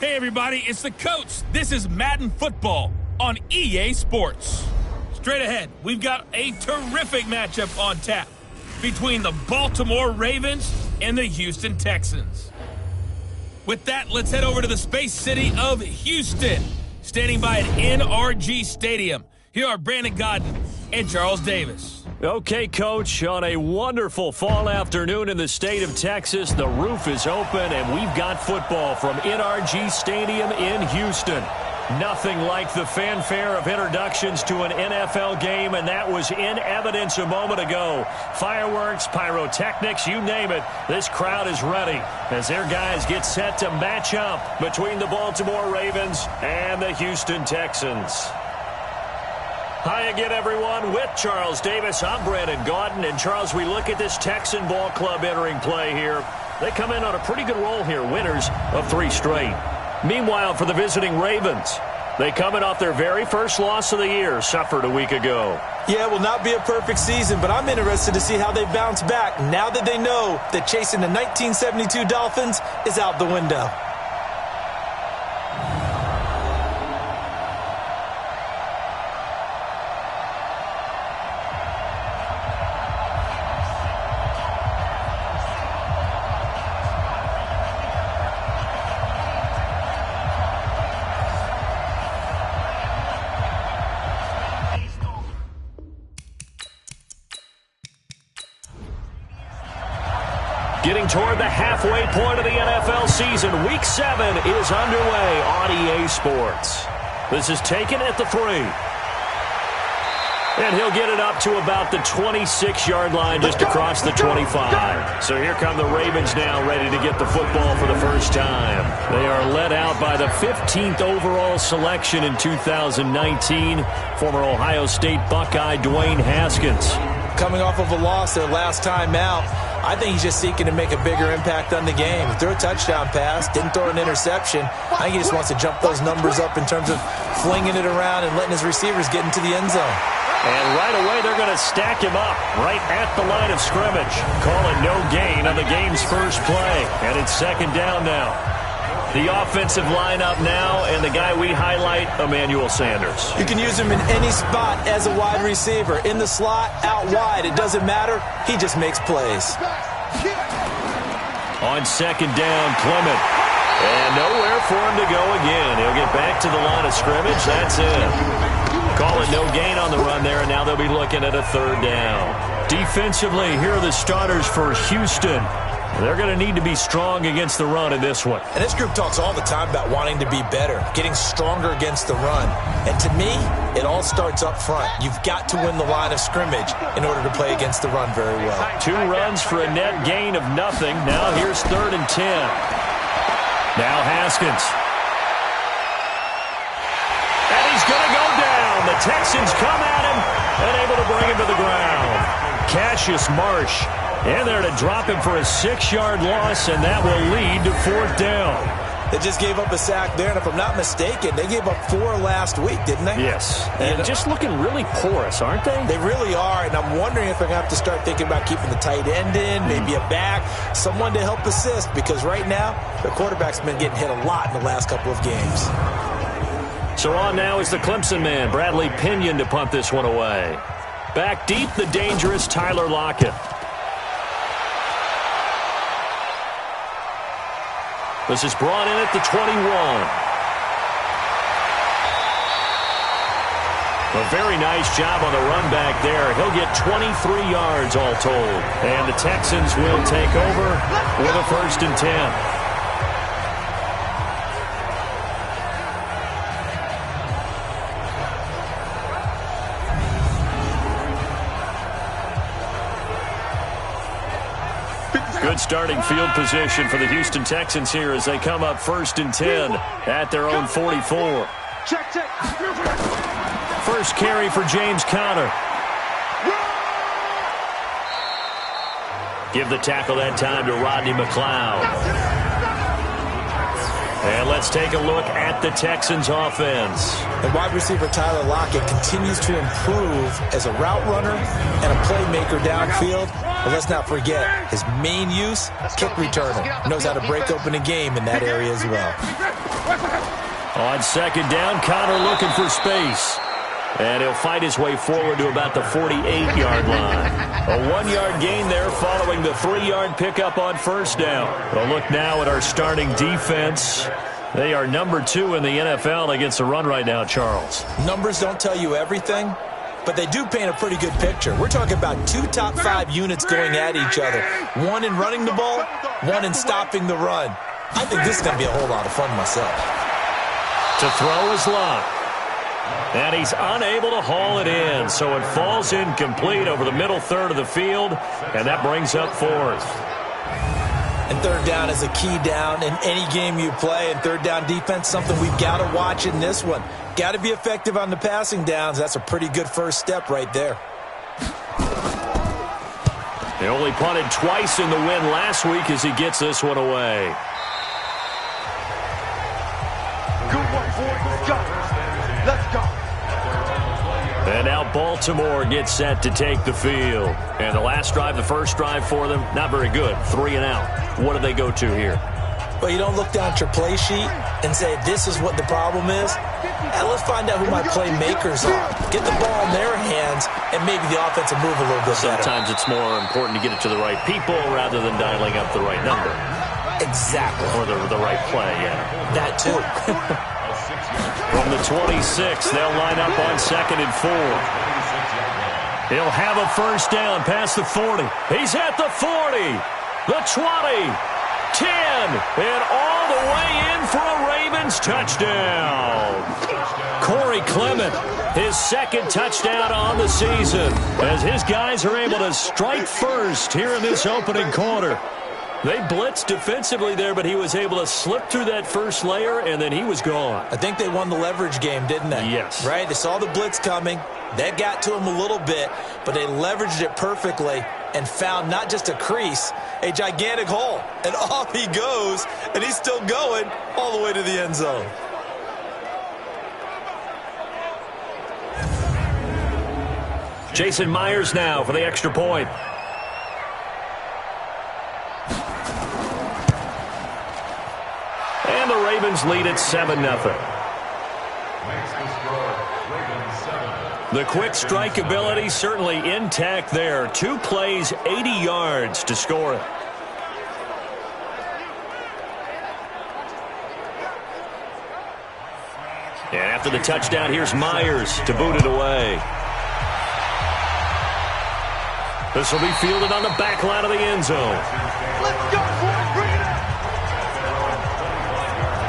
Hey everybody, it's the coach. This is Madden Football on EA Sports. Straight ahead, we've got a terrific matchup on tap between the Baltimore Ravens and the Houston Texans. With that, let's head over to the space city of Houston. Standing by at NRG Stadium, here are Brandon Godden and Charles Davis. Okay, Coach, on a wonderful fall afternoon in the state of Texas, the roof is open and we've got football from NRG Stadium in Houston. Nothing like the fanfare of introductions to an NFL game, and that was in evidence a moment ago. Fireworks, pyrotechnics, you name it, this crowd is ready as their guys get set to match up between the Baltimore Ravens and the Houston Texans. Hi again, everyone. With Charles Davis, I'm Brandon Gaudin. And, Charles, we look at this Texan ball club entering play here. They come in on a pretty good roll here, winners of 3 straight. Meanwhile, for the visiting Ravens, they come in off their very first loss of the year, suffered a week ago. Yeah, it will not be a perfect season, but I'm interested to see how they bounce back now that they know that chasing the 1972 Dolphins is out the window. Getting toward the halfway point of the NFL season, Week 7 is underway on EA Sports. This is taken at the 3. And he'll get it up to about the 26-yard line, just across the 25. So here come the Ravens now, ready to get the football for the first time. They are led out by the 15th overall selection in 2019, former Ohio State Buckeye Dwayne Haskins. Coming off of a loss their last time out, I think he's just seeking to make a bigger impact on the game. He threw a touchdown pass, didn't throw an interception. I think he just wants to jump those numbers up in terms of flinging it around and letting his receivers get into the end zone. And right away, they're going to stack him up right at the line of scrimmage. Call it no gain on the game's first play. And it's second down now. The offensive lineup now, and the guy we highlight, Emmanuel Sanders. You can use him in any spot as a wide receiver. In the slot, out wide, it doesn't matter. He just makes plays. On second down, Clement. And nowhere for him to go again. He'll get back to the line of scrimmage. That's it. Call it no gain on the run there, and now they'll be looking at a third down. Defensively, here are the starters for Houston. They're going to need to be strong against the run in this one. And this group talks all the time about wanting to be better, getting stronger against the run. And to me, it all starts up front. You've got to win the line of scrimmage in order to play against the run very well. 2 runs for a net gain of nothing. Now here's 3rd and 10. Now Haskins. And he's going to go down. The Texans come at him and able to bring him to the ground. Cassius Marsh in there to drop him for a 6-yard loss, and that will lead to 4th down. They just gave up a sack there, and if I'm not mistaken, they gave up 4 last week, didn't they? Yes, and just looking really porous, aren't they? They really are, and I'm wondering if they're going to have to start thinking about keeping the tight end in, maybe a back, someone to help assist, because right now, the quarterback's been getting hit a lot in the last couple of games. So on now is the Clemson man, Bradley Pinion, to punt this one away. Back deep, the dangerous Tyler Lockett. This is brought in at the 21. A very nice job on the run back there. He'll get 23 yards all told. And the Texans will take over with a 1st and 10. Good starting field position for the Houston Texans here as they come up 1st and 10 at their own 44. First carry for James Conner. Give the tackle that time to Rodney McLeod. And let's take a look at the Texans offense. And wide receiver Tyler Lockett continues to improve as a route runner and a playmaker downfield. But let's not forget, his main use, kick returner. Knows how to break open a game in that area as well. On second down, Connor looking for space. And he'll fight his way forward to about the 48-yard line. A 1-yard gain there following the 3-yard pickup on first down. A look now at our starting defense. They are number 2 in the NFL against the run right now, Charles. Numbers don't tell you everything, but they do paint a pretty good picture. We're talking about 2 top 5 units going at each other. One in running the ball, one in stopping the run. I think this is going to be a whole lot of fun myself. To throw is Locke. And he's unable to haul it in, so it falls incomplete over the middle third of the field, and that brings up 4th. And third down is a key down in any game you play, and third down defense, something we've got to watch in this one. Got to be effective on the passing downs. That's a pretty good first step right there. He only punted twice in the win last week as he gets this one away. Good one, boys. Go. Let's go. And now Baltimore gets set to take the field. And the last drive, the first drive for them, not very good. 3 and out. What do they go to here? Well, you don't look down at your play sheet and say, this is what the problem is. Let's find out who my playmakers are. Get the ball in their hands and maybe the offense will move a little bit better. Sometimes it's more important to get it to the right people rather than dialing up the right number. Exactly. Or the right play, yeah. That too. From the 26, they'll line up on 2nd and 4. He'll have a first down past the 40. He's at the 40, the 20, 10, and all the way in for a Ravens touchdown. Corey Clement, his 2nd touchdown on the season, as his guys are able to strike first here in this opening quarter. They blitzed defensively there, but he was able to slip through that first layer, and then he was gone. I think they won the leverage game, didn't they? Yes. Right? They saw the blitz coming. That got to him a little bit, but they leveraged it perfectly and found not just a crease, a gigantic hole. And off he goes, and he's still going all the way to the end zone. Jason Myers now for the extra point. And the Ravens lead at 7-0. The quick strike ability certainly intact there. 2 plays, 80 yards to score it. And after the touchdown, here's Myers to boot it away. This will be fielded on the back line of the end zone. Let's go, boys. Bring it up.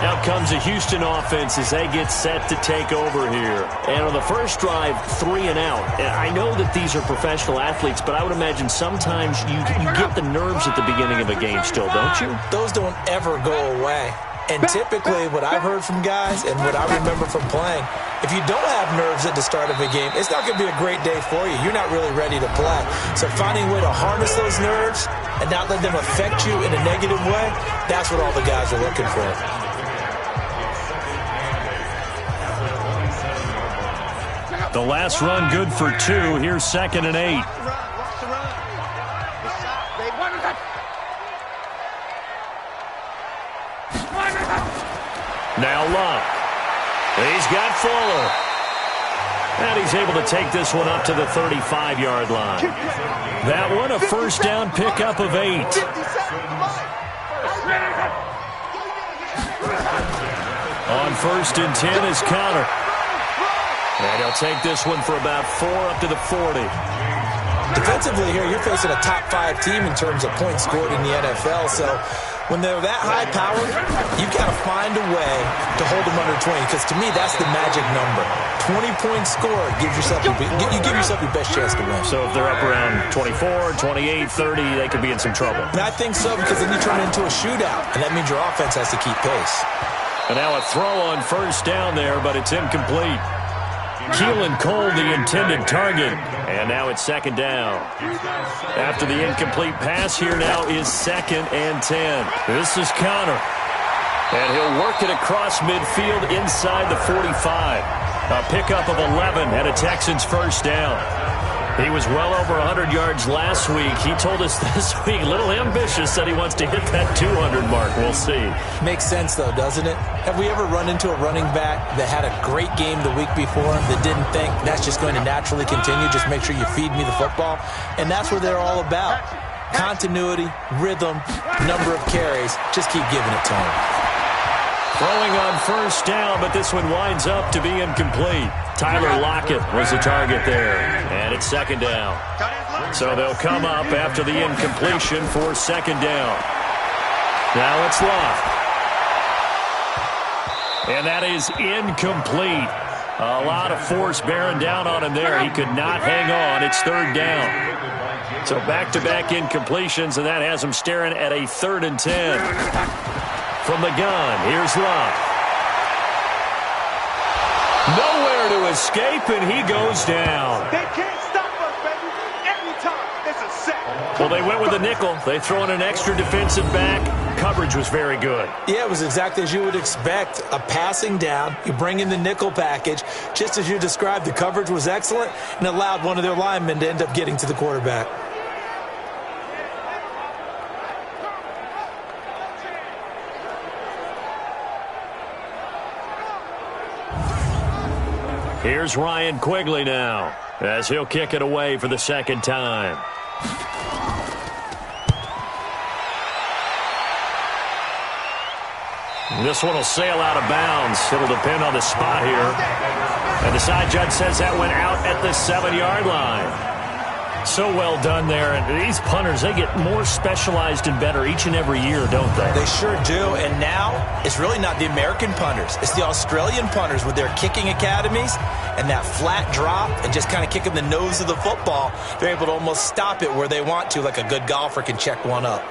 Out comes the Houston offense as they get set to take over here. And on the first drive, 3 and out. And I know that these are professional athletes, but I would imagine sometimes you get the nerves at the beginning of a game still, don't you? Those don't ever go away. And typically what I've heard from guys and what I remember from playing, if you don't have nerves at the start of a game, it's not going to be a great day for you. You're not really ready to play. So finding a way to harness those nerves and not let them affect you in a negative way, that's what all the guys are looking for. The last run good for 2. Here's 2nd and 8. Now Locke. He's got Fuller. And he's able to take this one up to the 35-yard line. That one a first down pickup of 8. On 1st and 10 is Connor. And he'll take this one for about 4 up to the 40. Defensively here, you're facing a top 5 team in terms of points scored in the NFL. So when they're that high-powered, you've got to find a way to hold them under 20. Because to me, that's the magic number. 20 points scored gives yourself you give yourself your best chance to win. So if they're up around 24, 28, 30, they could be in some trouble. And I think so, because then you turn it into a shootout, and that means your offense has to keep pace. And now a throw on first down there, but it's incomplete. Keelan Cole, the intended target. And now it's 2nd down. After the incomplete pass, here now is 2nd and 10. This is Connor. And he'll work it across midfield inside the 45. A pickup of 11 and a Texans first down. He was well over 100 yards last week. He told us this week, a little ambitious, said he wants to hit that 200 mark. We'll see. Makes sense, though, doesn't it? Have we ever run into a running back that had a great game the week before that didn't think that's just going to naturally continue? Just make sure you feed me the football. And that's what they're all about. Continuity, rhythm, number of carries. Just keep giving it to him. Throwing on first down, but this one winds up to be incomplete. Tyler Lockett was the target there, and it's second down. So they'll come up after the incompletion for second down. Now it's Locke. And that is incomplete. A lot of force bearing down on him there. He could not hang on. It's third down. So back-to-back incompletions, and that has him staring at a 3rd and 10. From the gun, here's Locke. Nowhere to escape, and he goes down. They can't stop us, baby. Every time, it's a sack. Well, they went with the nickel. They throw in an extra defensive back. Coverage was very good. Yeah, it was exactly as you would expect. A passing down. You bring in the nickel package. Just as you described, the coverage was excellent and allowed one of their linemen to end up getting to the quarterback. Here's Ryan Quigley now, as he'll kick it away for the second time. This one will sail out of bounds. It'll depend on the spot here. And the side judge says that went out at the 7-yard line. So well done there. And these punters, they get more specialized and better each and every year, don't they? They sure do. And now it's really not the American punters. It's the Australian punters with their kicking academies and that flat drop and just kind of kicking the nose of the football. They're able to almost stop it where they want to, like a good golfer can check one up.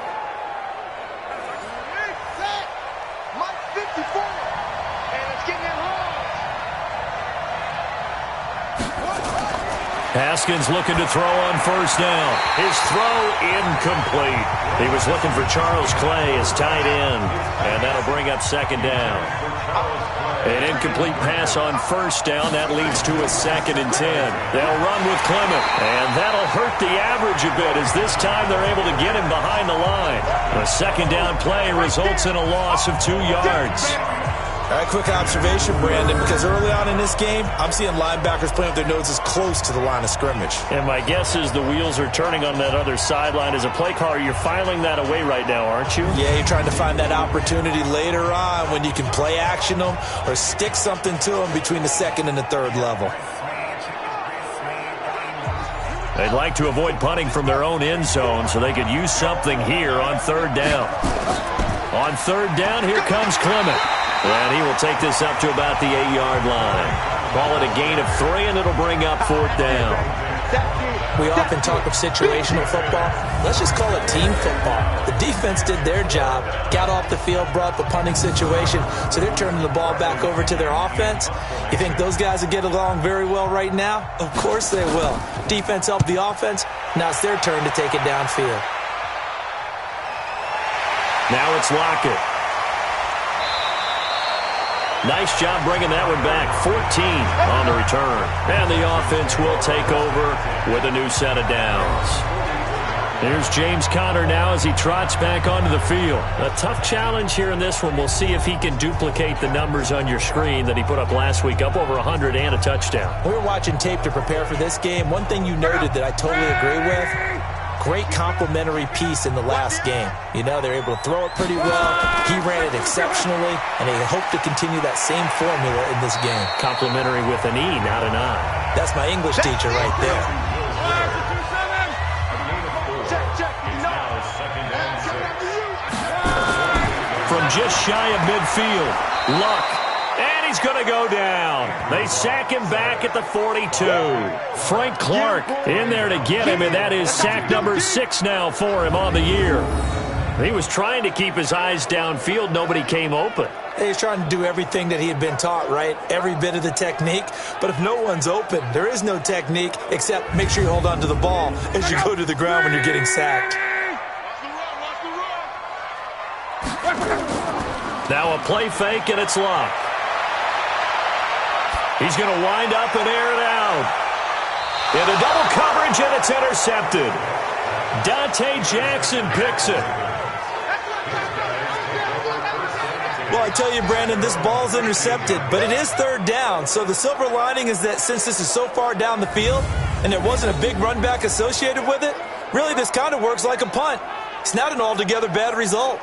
Haskins looking to throw on first down. His throw incomplete. He was looking for Charles Clay as tight end, and that'll bring up second down. An incomplete pass on first down. That leads to a 2nd and 10. They'll run with Clement, and that'll hurt the average a bit as this time they're able to get him behind the line. The second down play results in a loss of 2 yards. All right, quick observation, Brandon, because early on in this game, I'm seeing linebackers playing with their noses close to the line of scrimmage. And my guess is the wheels are turning on that other sideline. As a play caller, you're filing that away right now, aren't you? Yeah, you're trying to find that opportunity later on when you can play action them or stick something to them between the 2nd and the 3rd level. They'd like to avoid punting from their own end zone so they could use something here on 3rd down. On 3rd down, here comes Clement. And he will take this up to about the 8-yard line. Call it a gain of 3, and it'll bring up 4th down. We often talk of situational football. Let's just call it team football. The defense did their job, got off the field, brought up a punting situation, so they're turning the ball back over to their offense. You think those guys will get along very well right now? Of course they will. Defense helped the offense. Now it's their turn to take it downfield. Now it's Lockett. Nice job bringing that one back. 14 on the return. And the offense will take over with a new set of downs. Here's James Conner now as he trots back onto the field. A tough challenge here in this one. We'll see if he can duplicate the numbers on your screen that he put up last week, up over 100 and a touchdown. We were watching tape to prepare for this game. One thing you noted that I totally agree with, great complimentary piece in the last game. You know, they're able to throw it pretty well. He ran it exceptionally, and they hope to continue that same formula in this game. Complimentary with an E, not an I. That's my English teacher right there. From just shy of midfield, Luck. And he's going to go down. They sack him back at the 42. Frank Clark in there to get him, and that is sack number 6 now for him on the year. He was trying to keep his eyes downfield. Nobody came open. He's trying to do everything that he had been taught, right? Every bit of the technique. But if no one's open, there is no technique except make sure you hold on to the ball as you go to the ground when you're getting sacked. Now a play fake, and it's Locke. He's going to wind up and air it out. Into double coverage, and it's intercepted. Dante Jackson picks it. Well, I tell you, Brandon, this ball's intercepted, but it is third down. So the silver lining is that since this is so far down the field and there wasn't a big run back associated with it, really this kind of works like a punt. It's not an altogether bad result.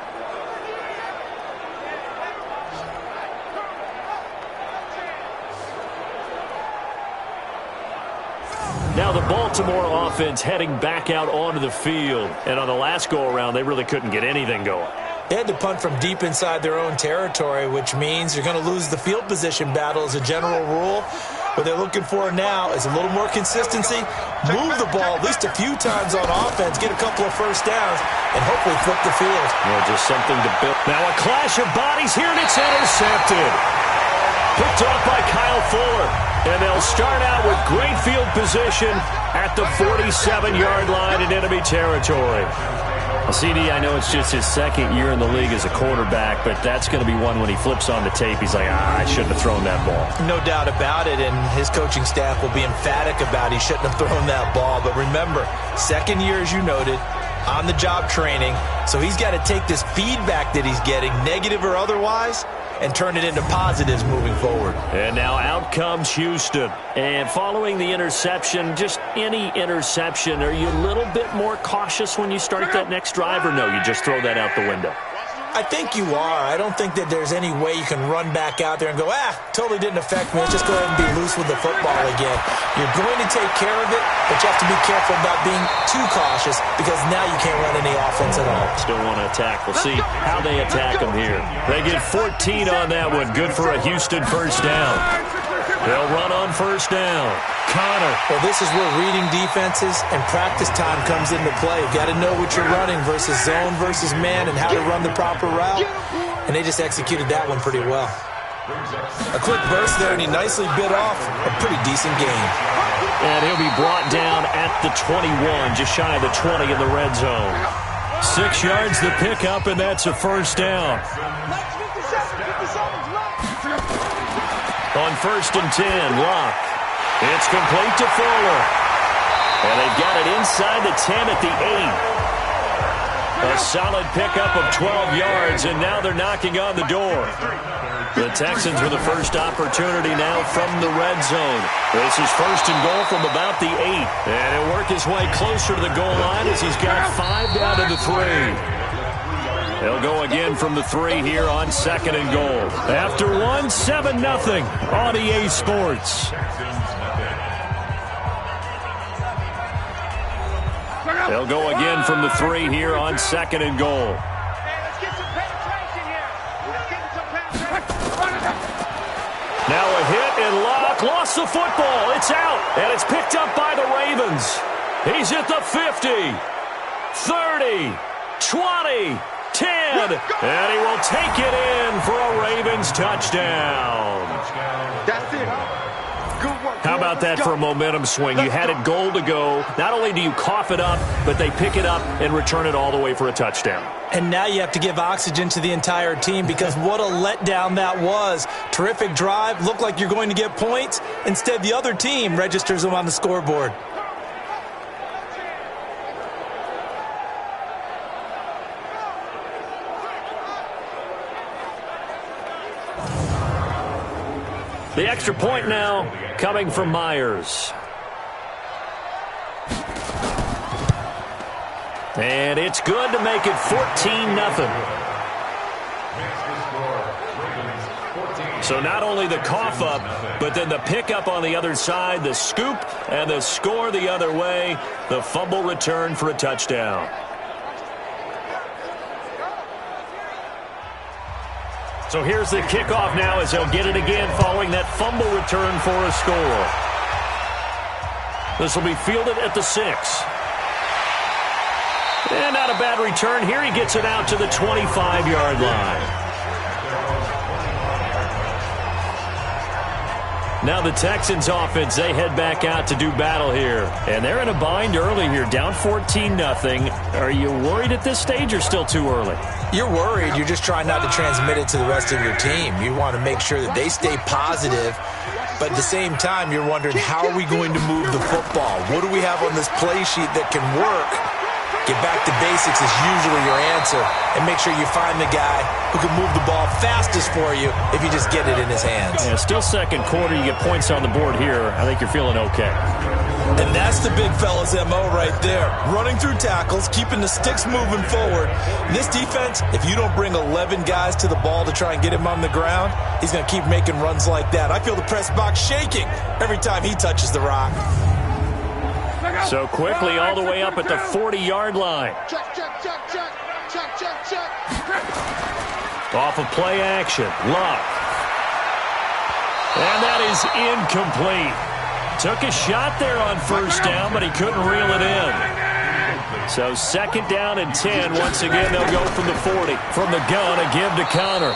Now the Baltimore offense heading back out onto the field. And on the last go-around, they really couldn't get anything going. They had to punt from deep inside their own territory, which means you're going to lose the field position battle as a general rule. What they're looking for now is a little more consistency, move the ball at least a few times on offense, get a couple of first downs, and hopefully flip the field. Yeah, just something to build. Now a clash of bodies here, and it's intercepted. Picked off by Kyle Fuller. And they'll start out with great field position at the 47-yard line in enemy territory. Well, CD, I know it's just his second year in the league as a quarterback, but that's going to be one when he flips on the tape. He's like, I shouldn't have thrown that ball. No doubt about it, and his coaching staff will be emphatic about he shouldn't have thrown that ball. But remember, second year, as you noted, on-the-job training, so he's got to take this feedback that he's getting, negative or otherwise, and turn it into positives moving forward. And now out comes Houston. And following the interception, just any interception, are you a little bit more cautious when you start that next drive, or no, you just throw that out the window? I think you are. I don't think that there's any way you can run back out there and go, totally didn't affect me. Let's just go ahead and be loose with the football again. You're going to take care of it, but you have to be careful about being too cautious because now you can't run any offense at all. Still want to attack. We'll see how they attack them here. They get 14 on that one. Good for a Houston first down. They'll run on first down. Connor. Well, this is where reading defenses and practice time comes into play. You've got to know what you're running versus zone versus man and how to run the proper route. And they just executed that one pretty well. A quick burst there, and he nicely bit off a pretty decent gain. And he'll be brought down at the 21, just shy of the 20 in the red zone. 6 yards the pickup, and that's a first down. On 1st and 10, Locke. It's complete to Fuller. And they've got it inside the 10 at the 8. A solid pickup of 12 yards, and now they're knocking on the door. The Texans with the first opportunity now from the red zone. This is 1st and goal from about the 8. And he'll work his way closer to the goal line as he's got 5 down to the 3. They'll go again from the 3 here on 2nd and goal. After 1, 7-0 on EA Sports. They'll go again from the 3 here on 2nd and goal. Now a hit, and Locke lost the football. It's out, and it's picked up by the Ravens. He's at the 50, 30, 20, 10, and he will take it in for a Ravens touchdown. That's it. Good work. How about that for a momentum swing? You had it goal to go. Not only do you cough it up, but they pick it up and return it all the way for a touchdown. And now you have to give oxygen to the entire team because what a letdown that was. Terrific drive. Looked like you're going to get points. Instead, the other team registers them on the scoreboard. The extra point now coming from Myers. And it's good to make it 14-0. So not only the cough up, but then the pickup on the other side, the scoop, and the score the other way, the fumble return for a touchdown. So here's the kickoff now as they'll get it again following that fumble return for a score. This will be fielded at the 6. And not a bad return here. He gets it out to the 25-yard line. Now the Texans offense, they head back out to do battle here. And they're in a bind early here, down 14-0. Are you worried at this stage or still too early? You're worried. You're just trying not to transmit it to the rest of your team. You want to make sure that they stay positive But at the same time, you're wondering, how are we going to move the football? What do we have on this play sheet that can work? Get back to basics is usually your answer. And make sure you find the guy who can move the ball fastest for you if you just get it in his hands. Yeah, still second quarter. You get points on the board here. I think you're feeling okay. And that's the big fella's MO right there. Running through tackles, keeping the sticks moving forward. This defense, if you don't bring 11 guys to the ball to try and get him on the ground, he's going to keep making runs like that. I feel the press box shaking every time he touches the rock. So quickly all the way up at the 40-yard line. Check, check, check, check. Check, check, check. Off of play action. Luck. And that is incomplete. Took a shot there on first down, but he couldn't reel it in. So second down and 10. Once again, they'll go from the 40. From the gun, a give to Connor.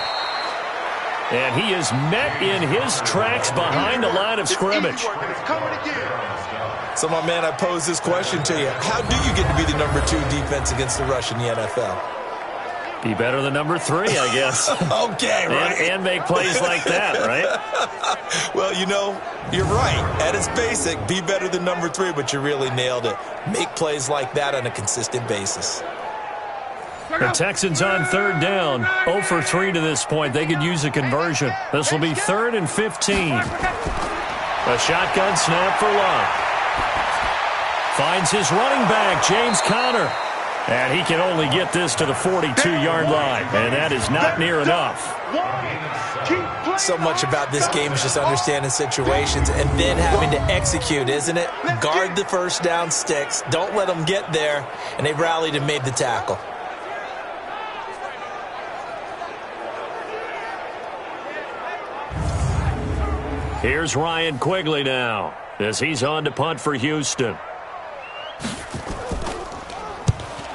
And he is met in his tracks behind the line of scrimmage. So, my man, I pose this question to you. How do you get to be the number 2 defense against the rush in the NFL? Be better than number 3, I guess. Okay, right. And make plays like that, right? Well, you know, you're right. At its basic, be better than number 3, but you really nailed it. Make plays like that on a consistent basis. The Texans on third down. 0 for 3 to this point. They could use a conversion. This will be 3rd and 15. A shotgun snap for Love. Finds his running back, James Conner. And he can only get this to the 42-yard line. And that is not near enough. So much about this game is just understanding situations and then having to execute, isn't it? Guard the first down sticks. Don't let them get there. And they rallied and made the tackle. Here's Ryan Quigley now as he's on to punt for Houston.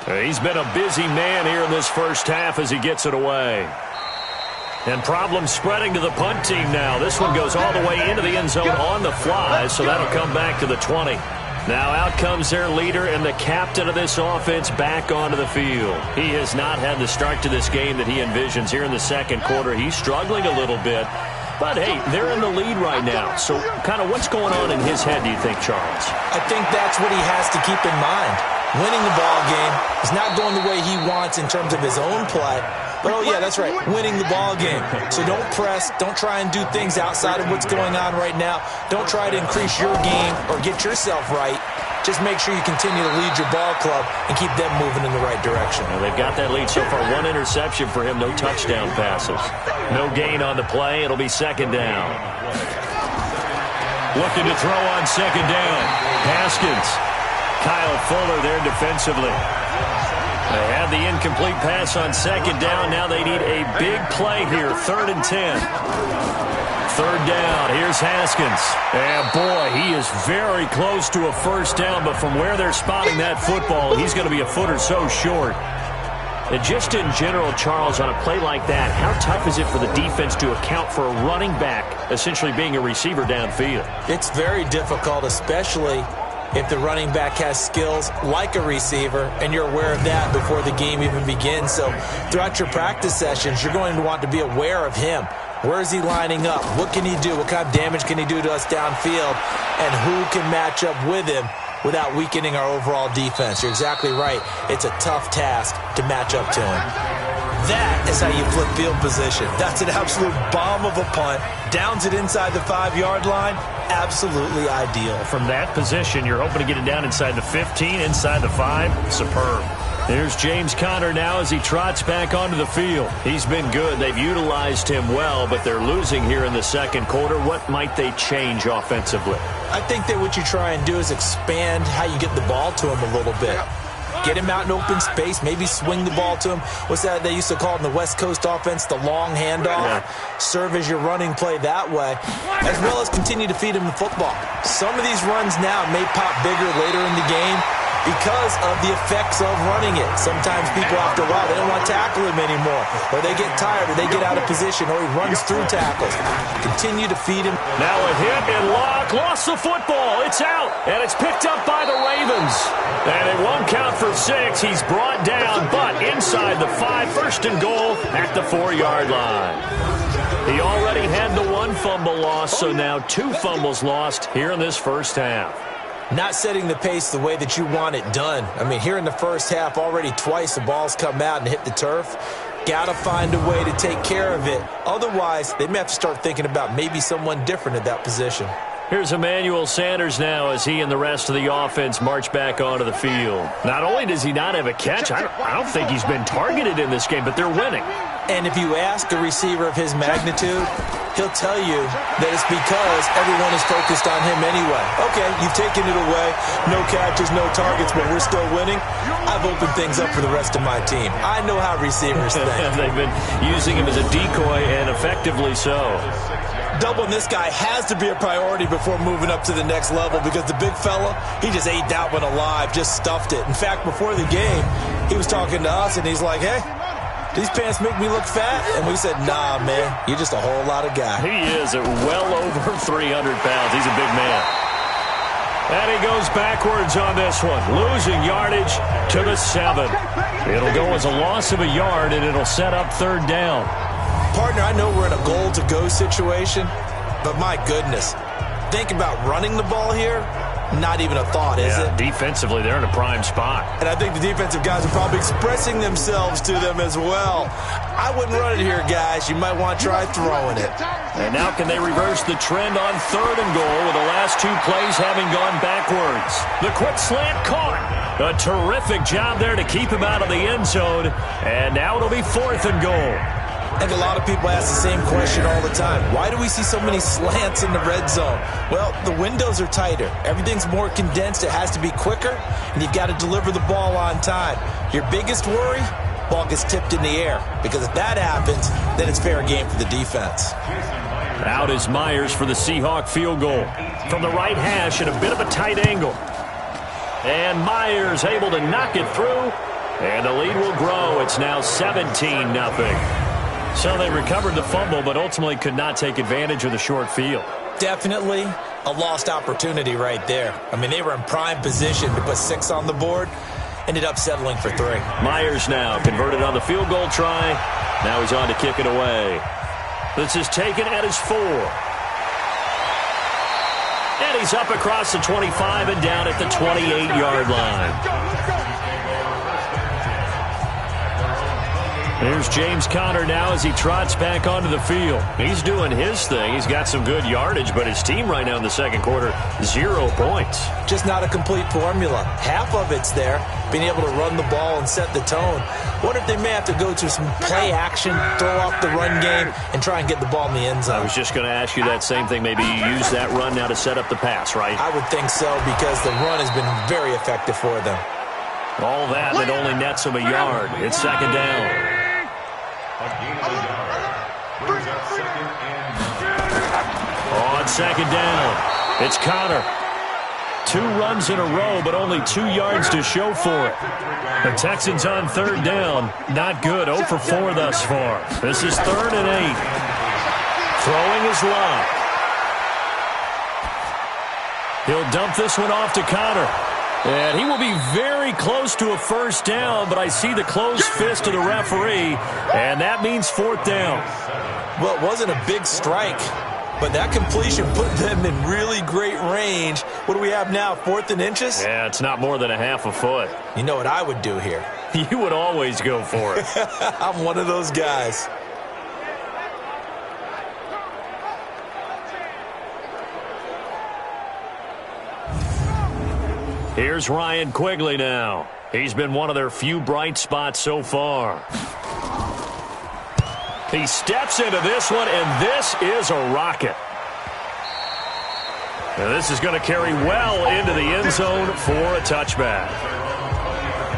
He's been a busy man here in this first half as he gets it away. And problems spreading to the punt team now. This one goes all the way into the end zone on the fly, so that'll come back to the 20. Now out comes their leader and the captain of this offense back onto the field. He has not had the start to this game that he envisions here in the second quarter. He's struggling a little bit. But, hey, they're in the lead right now. So kind of what's going on in his head, do you think, Charles? I think that's what he has to keep in mind. Winning the ball game is not going the way he wants in terms of his own play. But, oh, yeah, that's right, winning the ball game. So don't press. Don't try and do things outside of what's going on right now. Don't try to increase your game or get yourself right. Just make sure you continue to lead your ball club and keep them moving in the right direction. Well, they've got that lead so far. 1 interception for him, no touchdown passes. No gain on the play. It'll be second down. Looking to throw on second down. Haskins. Kyle Fuller there defensively. They had the incomplete pass on second down. Now they need a big play here. 3rd and 10. Third down. Here's Haskins. And, boy, he is very close to a first down, but from where they're spotting that football, he's going to be a foot or so short. And just in general, Charles, on a play like that, how tough is it for the defense to account for a running back essentially being a receiver downfield? It's very difficult, especially if the running back has skills like a receiver, and you're aware of that before the game even begins. So throughout your practice sessions, you're going to want to be aware of him. Where is he lining up? What can he do? What kind of damage can he do to us downfield? And who can match up with him without weakening our overall defense? You're exactly right. It's a tough task to match up to him. That is how you flip field position. That's an absolute bomb of a punt. Downs it inside the 5-yard line. Absolutely ideal. From that position, you're hoping to get it down inside the 15, inside the 5. Superb. There's James Conner now as he trots back onto the field. He's been good. They've utilized him well, but they're losing here in the second quarter. What might they change offensively? I think that what you try and do is expand how you get the ball to him a little bit. Get him out in open space, maybe swing the ball to him. What's that they used to call it in the West Coast offense, the long handoff? Yeah. Serve as your running play that way, as well as continue to feed him the football. Some of these runs now may pop bigger later in the game, because of the effects of running it. Sometimes people, after a while, they don't want to tackle him anymore, or they get tired, or they get out of position, or he runs through tackles. Continue to feed him. Now a hit and Locke lost the football. It's out, and it's picked up by the Ravens. And it won't count for 6. He's brought down, but inside the 5, first and goal at the 4-yard line. He already had the 1 fumble loss, so now 2 fumbles lost here in this first half. Not setting the pace the way that you want it done. I mean, here in the first half, already twice the ball's come out and hit the turf. Got to find a way to take care of it. Otherwise, they may have to start thinking about maybe someone different at that position. Here's Emmanuel Sanders now as he and the rest of the offense march back onto the field. Not only does he not have a catch, I don't think he's been targeted in this game, but they're winning. And if you ask a receiver of his magnitude, he'll tell you that it's because everyone is focused on him anyway. Okay, you've taken it away. No catches, no targets, but we're still winning. I've opened things up for the rest of my team. I know how receivers think. They've been using him as a decoy, and effectively so. Doubling this guy has to be a priority before moving up to the next level because the big fella, he just ate that one alive, just stuffed it. In fact, before the game, he was talking to us, and he's like, hey, these pants make me look fat? And we said, nah, man, you're just a whole lot of guy. He is at well over 300 pounds. He's a big man. And he goes backwards on this one, losing yardage to the 7. It'll go as a loss of a yard, and it'll set up 3rd down. Partner, I know we're in a goal-to-go situation, but my goodness, think about running the ball here. Not even a thought, is it? Defensively, they're in a prime spot. And I think the defensive guys are probably expressing themselves to them as well. I wouldn't run it here, guys. You might want to try throwing it. And now can they reverse the trend on 3rd and goal with the last 2 plays having gone backwards? The quick slant caught. A terrific job there to keep him out of the end zone. And now it'll be 4th and goal. I think a lot of people ask the same question all the time. Why do we see so many slants in the red zone? Well, the windows are tighter. Everything's more condensed. It has to be quicker, and you've got to deliver the ball on time. Your biggest worry? Ball gets tipped in the air, because if that happens, then it's fair game for the defense. Out is Myers for the Seahawk field goal. From the right hash at a bit of a tight angle. And Myers able to knock it through, and the lead will grow. It's now 17-0. So they recovered the fumble, but ultimately could not take advantage of the short field. Definitely a lost opportunity right there. I mean, they were in prime position to put 6 on the board. Ended up settling for 3. Myers now converted on the field goal try. Now he's on to kick it away. This is taken at his 4. And he's up across the 25 and down at the 28-yard line. Here's James Conner now as he trots back onto the field. He's doing his thing. He's got some good yardage, but his team right now in the second quarter, 0 points. Just not a complete formula. Half of it's there, being able to run the ball and set the tone. Wonder if they may have to go to some play action, throw off the run game, and try and get the ball in the end zone. I was just going to ask you that same thing. Maybe you use that run now to set up the pass, right? I would think so, because the run has been very effective for them. All that only nets them a yard. It's 2nd down. On 2nd down, it's Conner. 2 runs in a row, but only 2 yards to show for it. The Texans on 3rd down. Not good. 0 for 4 thus far. This is 3rd and 8. Throwing is Locke. He'll dump this one off to Conner. And he will be very close to a 1st down, but I see the closed fist of the referee, and that means 4th down. Well, it wasn't a big strike, but that completion put them in really great range. What do we have now, 4th and inches? Yeah, it's not more than a half a foot. You know what I would do here? You would always go for it. I'm one of those guys. Here's Ryan Quigley now. He's been one of their few bright spots so far. He steps into this one, and this is a rocket. And this is going to carry well into the end zone for a touchback.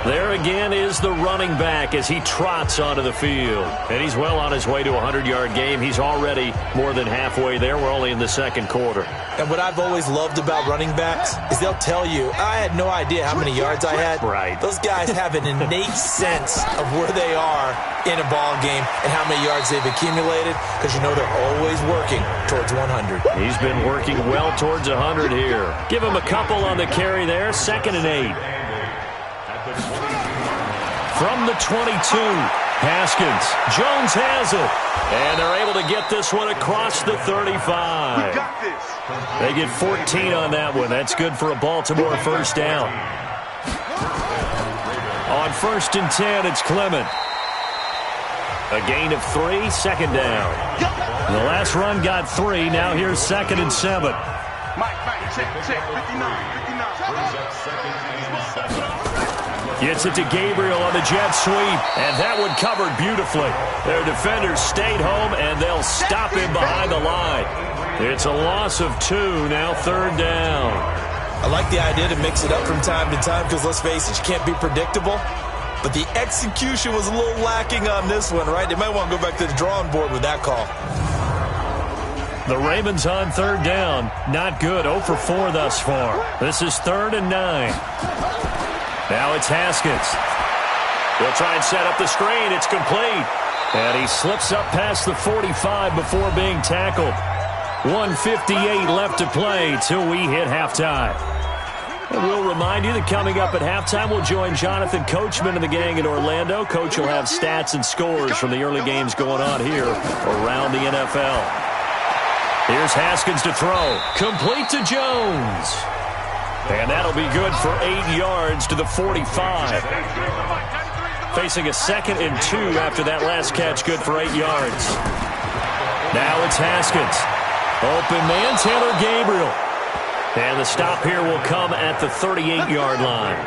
There again is the running back as he trots onto the field. And he's well on his way to a 100-yard game. He's already more than halfway there. We're only in the second quarter. And what I've always loved about running backs is they'll tell you, I had no idea how many yards I had. Right. Those guys have an innate sense of where they are in a ball game and how many yards they've accumulated, because you know they're always working towards 100. He's been working well towards 100 here. Give him a couple on the carry there. 2nd and 8. From the 22, Haskins. Jones has it. And they're able to get this one across the 35. We got this. They get 14 on that one. That's good for a Baltimore first down. On 1st and 10, it's Clement. A gain of 3, 2nd down. The last run got 3. Now here's 2nd and 7. Mike, check, 59. Gets it to Gabriel on the jet sweep, and that one covered beautifully. Their defenders stayed home, and they'll stop him behind the line. It's a loss of 2, now 3rd down. I like the idea to mix it up from time to time because, let's face it, you can't be predictable. But the execution was a little lacking on this one, right? They might want to go back to the drawing board with that call. The Ravens on 3rd down. Not good. 0 for 4 thus far. This is 3rd and 9. Now it's Haskins. He'll try and set up the screen. It's complete. And he slips up past the 45 before being tackled. 1:58 left to play till we hit halftime. And we'll remind you that coming up at halftime, we'll join Jonathan Coachman and the gang in Orlando. Coach will have stats and scores from the early games going on here around the NFL. Here's Haskins to throw. Complete to Jones. And that'll be good for 8 yards to the 45. Facing a 2nd and 2 after that last catch, good for 8 yards. Now it's Haskins. Open man, Taylor Gabriel. And the stop here will come at the 38-yard line.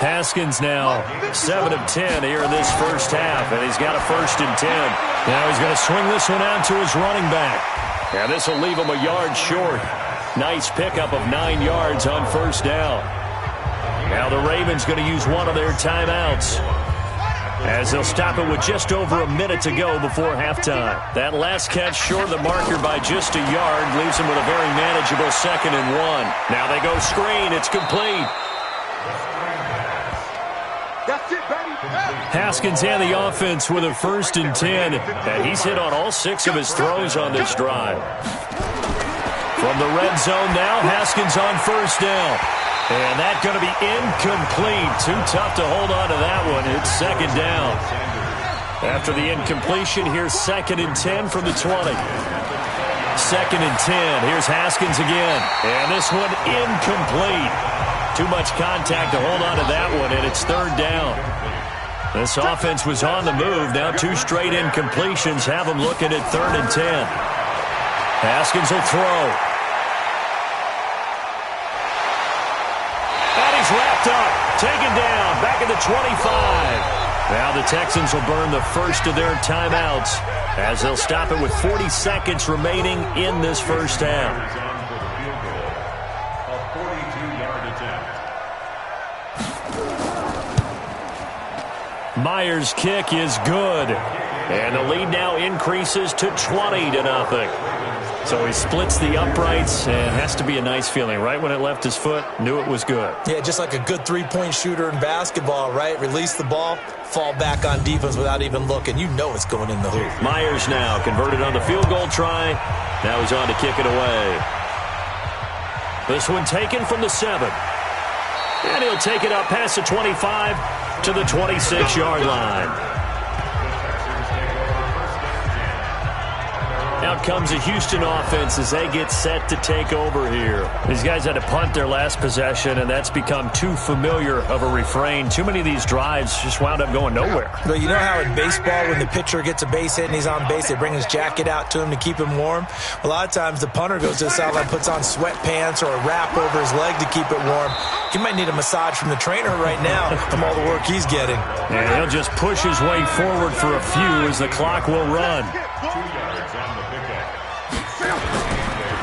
Haskins now 7 of 10 here in this first half, and he's got a 1st and 10. Now he's going to swing this one out to his running back. And this will leave him a yard short. Nice pickup of 9 yards on 1st down. Now the Ravens going to use one of their timeouts, as they'll stop it with just over a minute to go before halftime. That last catch short of the marker by just a yard leaves them with a very manageable 2nd and 1. Now they go screen. It's complete. That's it, baby. Haskins and the offense with a 1st and 10. And he's hit on all 6 of his throws on this drive. From the red zone now, Haskins on 1st down. And that's going to be incomplete. Too tough to hold on to that one. It's 2nd down. After the incompletion, here's 2nd and 10 from the 20. 2nd and 10. Here's Haskins again. And this one incomplete. Too much contact to hold on to that one, and it's 3rd down. This offense was on the move. Now 2 straight incompletions have them looking at 3rd and 10. Haskins will throw. Wrapped up, taken down, back at the 25. Now the Texans will burn the first of their timeouts as they'll stop it with 40 seconds remaining in this first half. Myers' kick is good, and the lead now increases to 20-0. So he splits the uprights, and has to be a nice feeling. Right when it left his foot, knew it was good. Yeah, just like a good three-point shooter in basketball, right? Release the ball, fall back on defense without even looking. You know it's going in the hoop. Myers now converted on the field goal try. Now he's on to kick it away. This one taken from the 7. And he'll take it up past the 25 to the 26-yard line. Out comes the Houston offense as they get set to take over here. These guys had to punt their last possession, and that's become too familiar of a refrain. Too many of these drives just wound up going nowhere. Well, you know how in baseball, when the pitcher gets a base hit and he's on base, they bring his jacket out to him to keep him warm? A lot of times the punter goes to the sideline, puts on sweatpants or a wrap over his leg to keep it warm. He might need a massage from the trainer right now from all the work he's getting. And he'll just push his way forward for a few as the clock will run.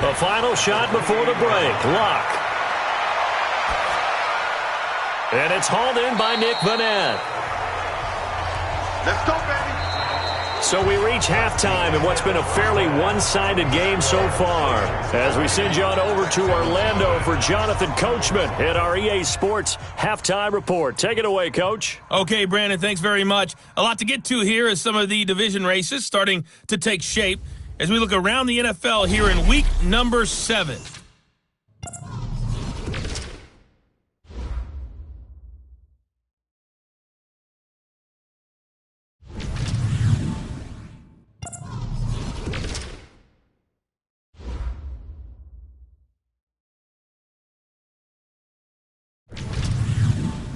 The final shot before the break. Luck. And it's hauled in by Nick Vanette. Let's go, baby. So we reach halftime in what's been a fairly one-sided game so far. As we send you on over to Orlando for Jonathan Coachman at our EA Sports Halftime Report. Take it away, Coach. Okay, Brandon, thanks very much. A lot to get to here as some of the division races starting to take shape as we look around the NFL here in week number 7.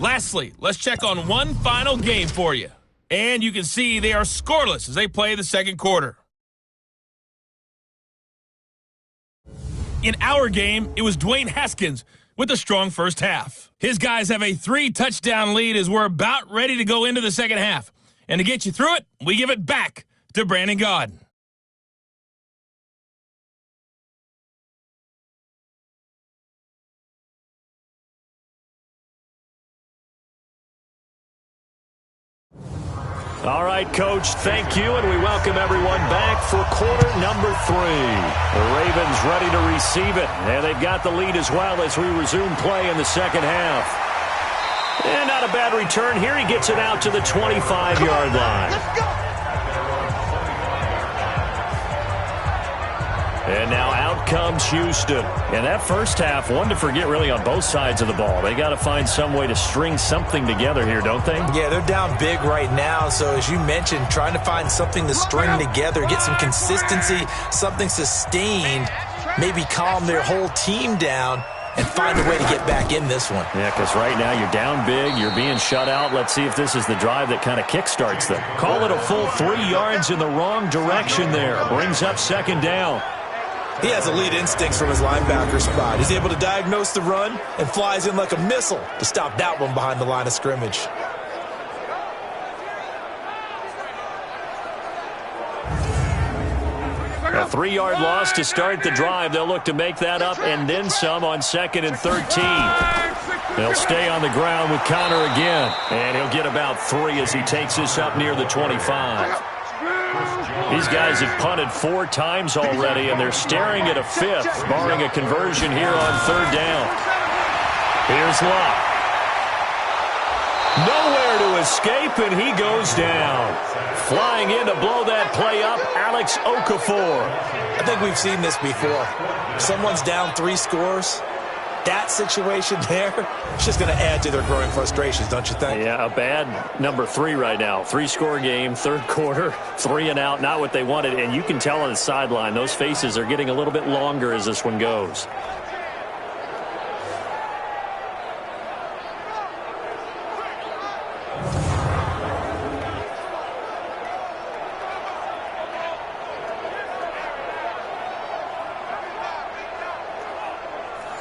Lastly, let's check on one final game for you. And you can see they are scoreless as they play the second quarter. In our game, it was Dwayne Haskins with a strong first half. His guys have a 3-touchdown lead as we're about ready to go into the second half. And to get you through it, we give it back to Brandon Gaudin. All right, Coach, thank you, and we welcome everyone back for quarter number 3. The Ravens ready to receive it, and they've got the lead as well as we resume play in the second half. And not a bad return here. He gets it out to the 25-yard line. Let's go. And now out comes Houston. And that first half, one to forget really on both sides of the ball. They got to find some way to string something together here, don't they? Yeah, they're down big right now. So as you mentioned, trying to find something to string together, get some consistency, something sustained, maybe calm their whole team down and find a way to get back in this one. Yeah, because right now you're down big, you're being shut out. Let's see if this is the drive that kind of kickstarts them. Call it a full 3 yards in the wrong direction there. Brings up second down. He has elite instincts from his linebacker spot. He's able to diagnose the run and flies in like a missile to stop that one behind the line of scrimmage. A 3-yard loss to start the drive. They'll look to make that up and then some on 2nd and 13. They'll stay on the ground with Connor again. And he'll get about 3 as he takes this up near the 25. These guys have punted 4 times already, and they're staring at a 5th, barring a conversion here on 3rd down. Here's Locke. Nowhere to escape, and he goes down. Flying in to blow that play up, Alex Okafor. I think we've seen this before. Someone's down 3 scores. That situation there, it's just going to add to their growing frustrations, don't you think? Yeah, a bad number 3 right now. 3-score game, 3rd quarter, 3 and out, not what they wanted. And you can tell on the sideline, those faces are getting a little bit longer as this one goes.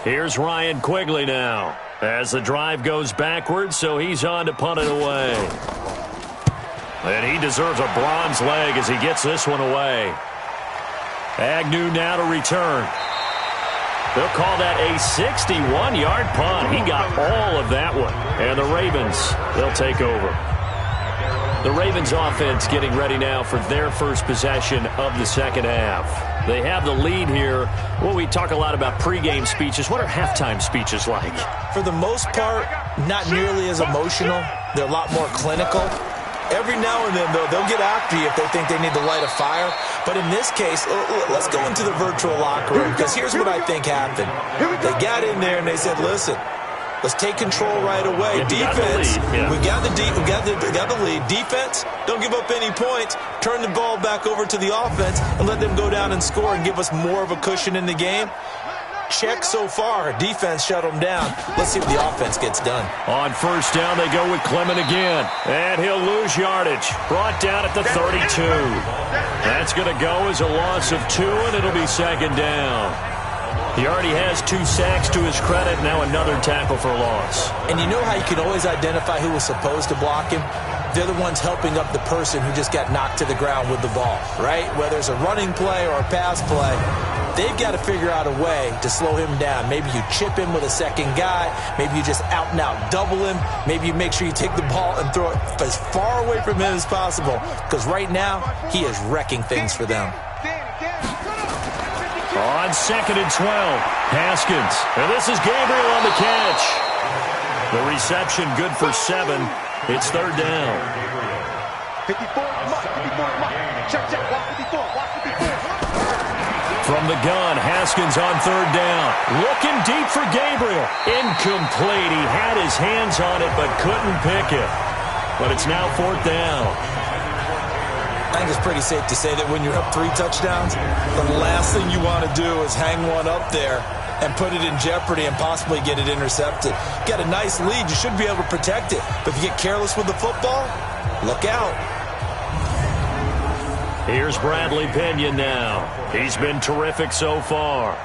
Here's Ryan Quigley now as the drive goes backwards, so he's on to punt it away. And he deserves a bronze leg as he gets this one away. Agnew now to return. They'll call that a 61-yard punt. He got all of that one. And the Ravens, they'll take over. The Ravens offense getting ready now for their first possession of the second half. They have the lead here. Well, we talk a lot about pregame speeches. What are halftime speeches like? For the most part, not nearly as emotional. They're a lot more clinical. Every now and then, though, they'll get after you if they think they need to light a fire. But in this case, let's go into the virtual locker room, because here's what I think happened. They got in there and they said, listen, let's take control right away. Yeah, Defense, we got the lead. Defense, don't give up any points. Turn the ball back over to the offense and let them go down and score and give us more of a cushion in the game. Check so far. Defense shut them down. Let's see what the offense gets done. On first down, they go with Clement again. And he'll lose yardage. Brought down at the 32. That's going to go as a loss of 2, and it'll be second down. He already has 2 sacks to his credit. Now another tackle for loss. And you know how you can always identify who was supposed to block him? they're the ones helping up the person who just got knocked to the ground with the ball, right? Whether it's a running play or a pass play, they've got to figure out a way to slow him down. Maybe you chip him with a second guy. Maybe you just out-and-out double him. Maybe you make sure you take the ball and throw it as far away from him as possible, because right now he is wrecking things for them. On 2nd and 12, Haskins. And this is Gabriel on the catch. The reception good for 7. It's 3rd down. 54, check, walk 54, walk 54. From the gun, Haskins on 3rd down. Looking deep for Gabriel. Incomplete. He had his hands on it but couldn't pick it. But it's now 4th down. I think it's pretty safe to say that when you're up 3 touchdowns, the last thing you want to do is hang one up there and put it in jeopardy and possibly get it intercepted. Get a nice lead, you should be able to protect it. But if you get careless with the football, look out. Here's Bradley Pinion now. He's been terrific so far.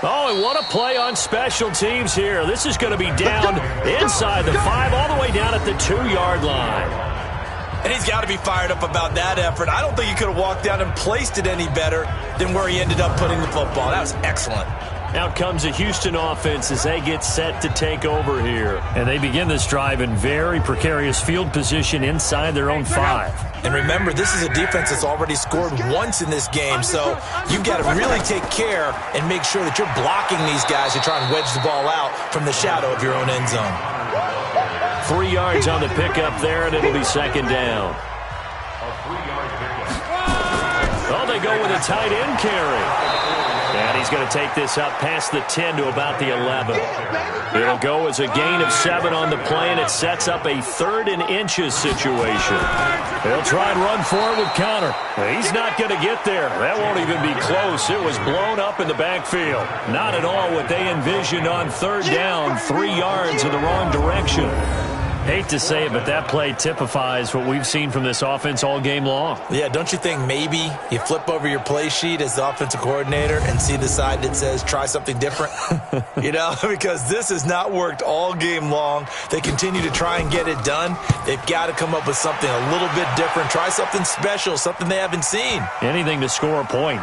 Oh, and what a play on special teams here. This is going to be down inside the 5, all the way down at the 2-yard line. And he's got to be fired up about that effort. I don't think he could have walked down and placed it any better than where he ended up putting the football. That was excellent. Out comes the Houston offense as they get set to take over here. And they begin this drive in very precarious field position inside their own 5. And remember, this is a defense that's already scored once in this game, so you've got to really take care and make sure that you're blocking these guys to try and wedge the ball out from the shadow of your own end zone. 3 yards on the pickup there, and it'll be 2nd down. Oh, they go with a tight end carry. And he's going to take this up past the 10 to about the 11. It'll go as a gain of 7 on the play, and it sets up a 3rd and inches situation. They'll try and run forward with Connor. He's not going to get there. That won't even be close. It was blown up in the backfield. Not at all what they envisioned on 3rd down, 3 yards in the wrong direction. Hate to say it, but that play typifies what we've seen from this offense all game long. Yeah, don't you think maybe you flip over your play sheet as the offensive coordinator and see the side that says try something different? You know, because this has not worked all game long. They continue to try and get it done. They've got to come up with something a little bit different. Try something special, something they haven't seen. Anything to score a point.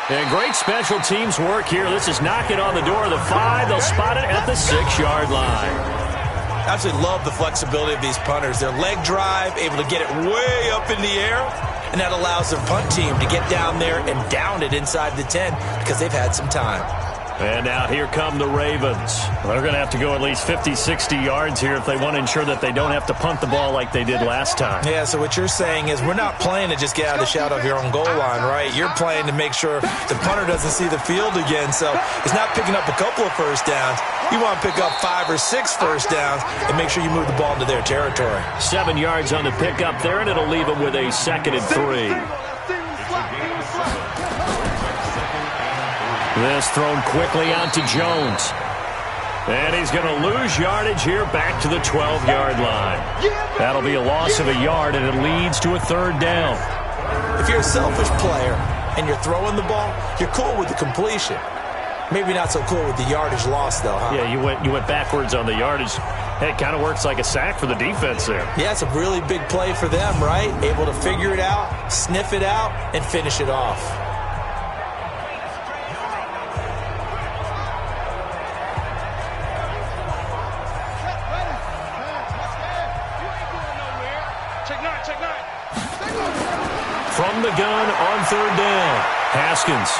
And great special teams work here. This is knocking on the door of the 5. They'll spot it at the 6-yard line. I absolutely love the flexibility of these punters. Their leg drive, able to get it way up in the air, and that allows their punt team to get down there and down it inside the 10 because they've had some time. And now here come the Ravens. They're going to have to go at least 50, 60 yards here if they want to ensure that they don't have to punt the ball like they did last time. Yeah, so what you're saying is we're not playing to just get out of the shadow of your own goal line, right? You're playing to make sure the punter doesn't see the field again. So it's not picking up a couple of first downs. You want to pick up 5 or 6 first downs and make sure you move the ball into their territory. 7 yards on the pickup there, and it'll leave them with a 2nd and 3. This thrown quickly out to Jones. And he's going to lose yardage here back to the 12-yard line. That'll be a loss of a yard, and it leads to a 3rd down. If you're a selfish player and you're throwing the ball, you're cool with the completion. Maybe not so cool with the yardage loss, though, huh? Yeah, you went backwards on the yardage. Hey, it kind of works like a sack for the defense there. Yeah, it's a really big play for them, right? Able to figure it out, sniff it out, and finish it off. From the gun on 3rd down, Haskins.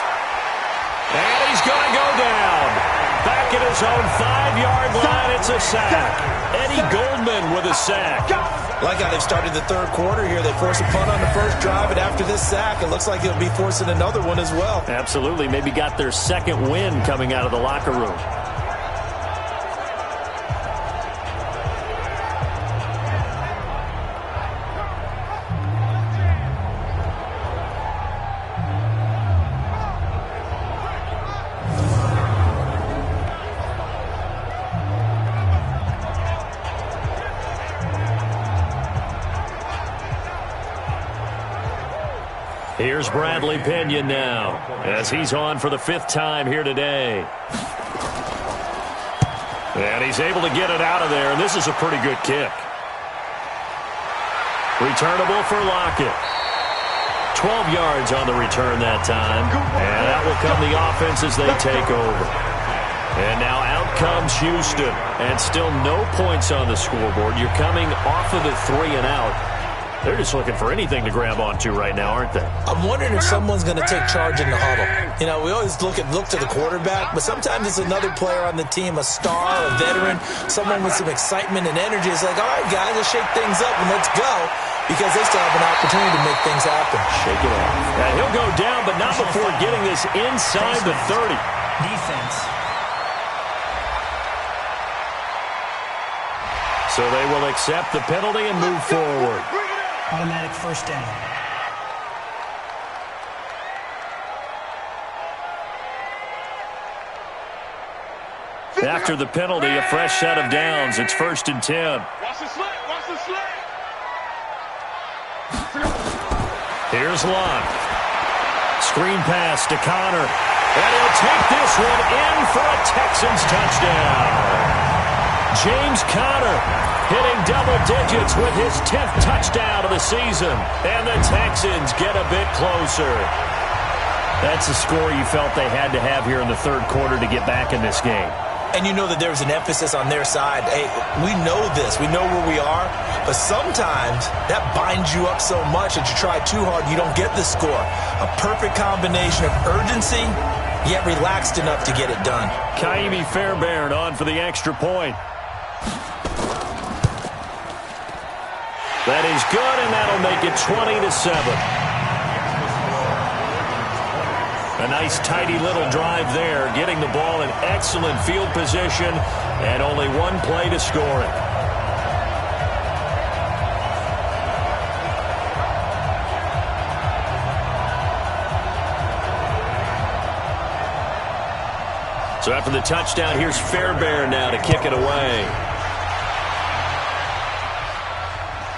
And he's going to go down. Back at his own 5-yard line, it's a sack. Eddie Goldman with a sack. Like how they've started the 3rd quarter here. They force a punt on the first drive, and after this sack, it looks like they'll be forcing another one as well. Absolutely. Maybe got their 2nd win coming out of the locker room. Here's Bradley Pinion now as he's on for the 5th time here today. And he's able to get it out of there, and this is a pretty good kick. Returnable for Lockett. 12 yards on the return that time. And out will come the offense as they take over. And now out comes Houston. And still no points on the scoreboard. You're coming off of the 3 and out. They're just looking for anything to grab onto right now, aren't they? I'm wondering if someone's going to take charge in the huddle. You know, we always look to the quarterback, but sometimes it's another player on the team, a star, a veteran, someone with some excitement and energy. It's like, all right, guys, let's shake things up and let's go, because they still have an opportunity to make things happen. Shake it off. Now, he'll go down, but not before getting this inside the 30. Defense. So they will accept the penalty and move forward. Automatic first down. After the penalty, a fresh set of downs. It's 1st and 10. Watch the slant. Watch the slant. Here's Lund. Screen pass to Connor. And he'll take this one in for a Texans touchdown. James Conner hitting double digits with his 10th touchdown of the season. And the Texans get a bit closer. That's a score you felt they had to have here in the 3rd quarter to get back in this game. And you know that there's an emphasis on their side. Hey, we know this. We know where we are. But sometimes that binds you up so much that you try too hard, you don't get the score. A perfect combination of urgency, yet relaxed enough to get it done. Kaimi Fairbairn on for the extra point. That is good, and that'll make it 20-7. A nice, tidy little drive there, getting the ball in excellent field position, and only one play to score it. So after the touchdown, here's Fairbairn now to kick it away.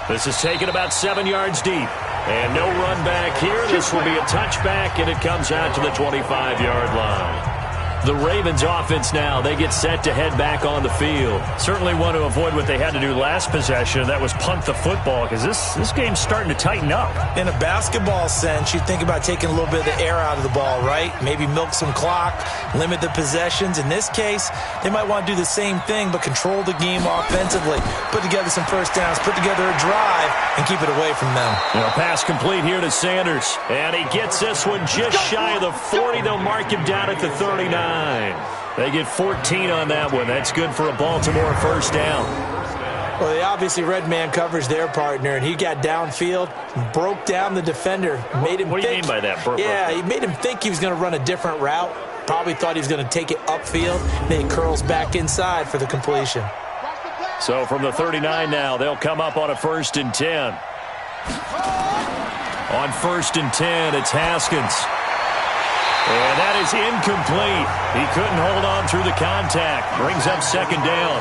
This is taken about 7 yards deep. And no run back here. This will be a touchback, and it comes out to the 25-yard line. The Ravens offense now, they get set to head back on the field. Certainly want to avoid what they had to do last possession. That was punt the football, because this game's starting to tighten up. In a basketball sense, you think about taking a little bit of the air out of the ball, right? Maybe milk some clock, limit the possessions. In this case, they might want to do the same thing, but control the game offensively. Put together some first downs, put together a drive, and keep it away from them. A pass complete here to Sanders. And he gets this one just shy of the 40. They'll mark him down at the 39. They get 14 on that one. That's good for a Baltimore first down. Well, they obviously read man coverage their partner, and he got downfield, broke down the defender, made him What do you mean by that? He made him think he was going to run a different route. Probably thought he was going to take it upfield. Then he curls back inside for the completion. So from the 39 now, they'll come up on a 1st and 10. On 1st and 10, it's Haskins. And that is incomplete. He couldn't hold on through the contact. Brings up 2nd down.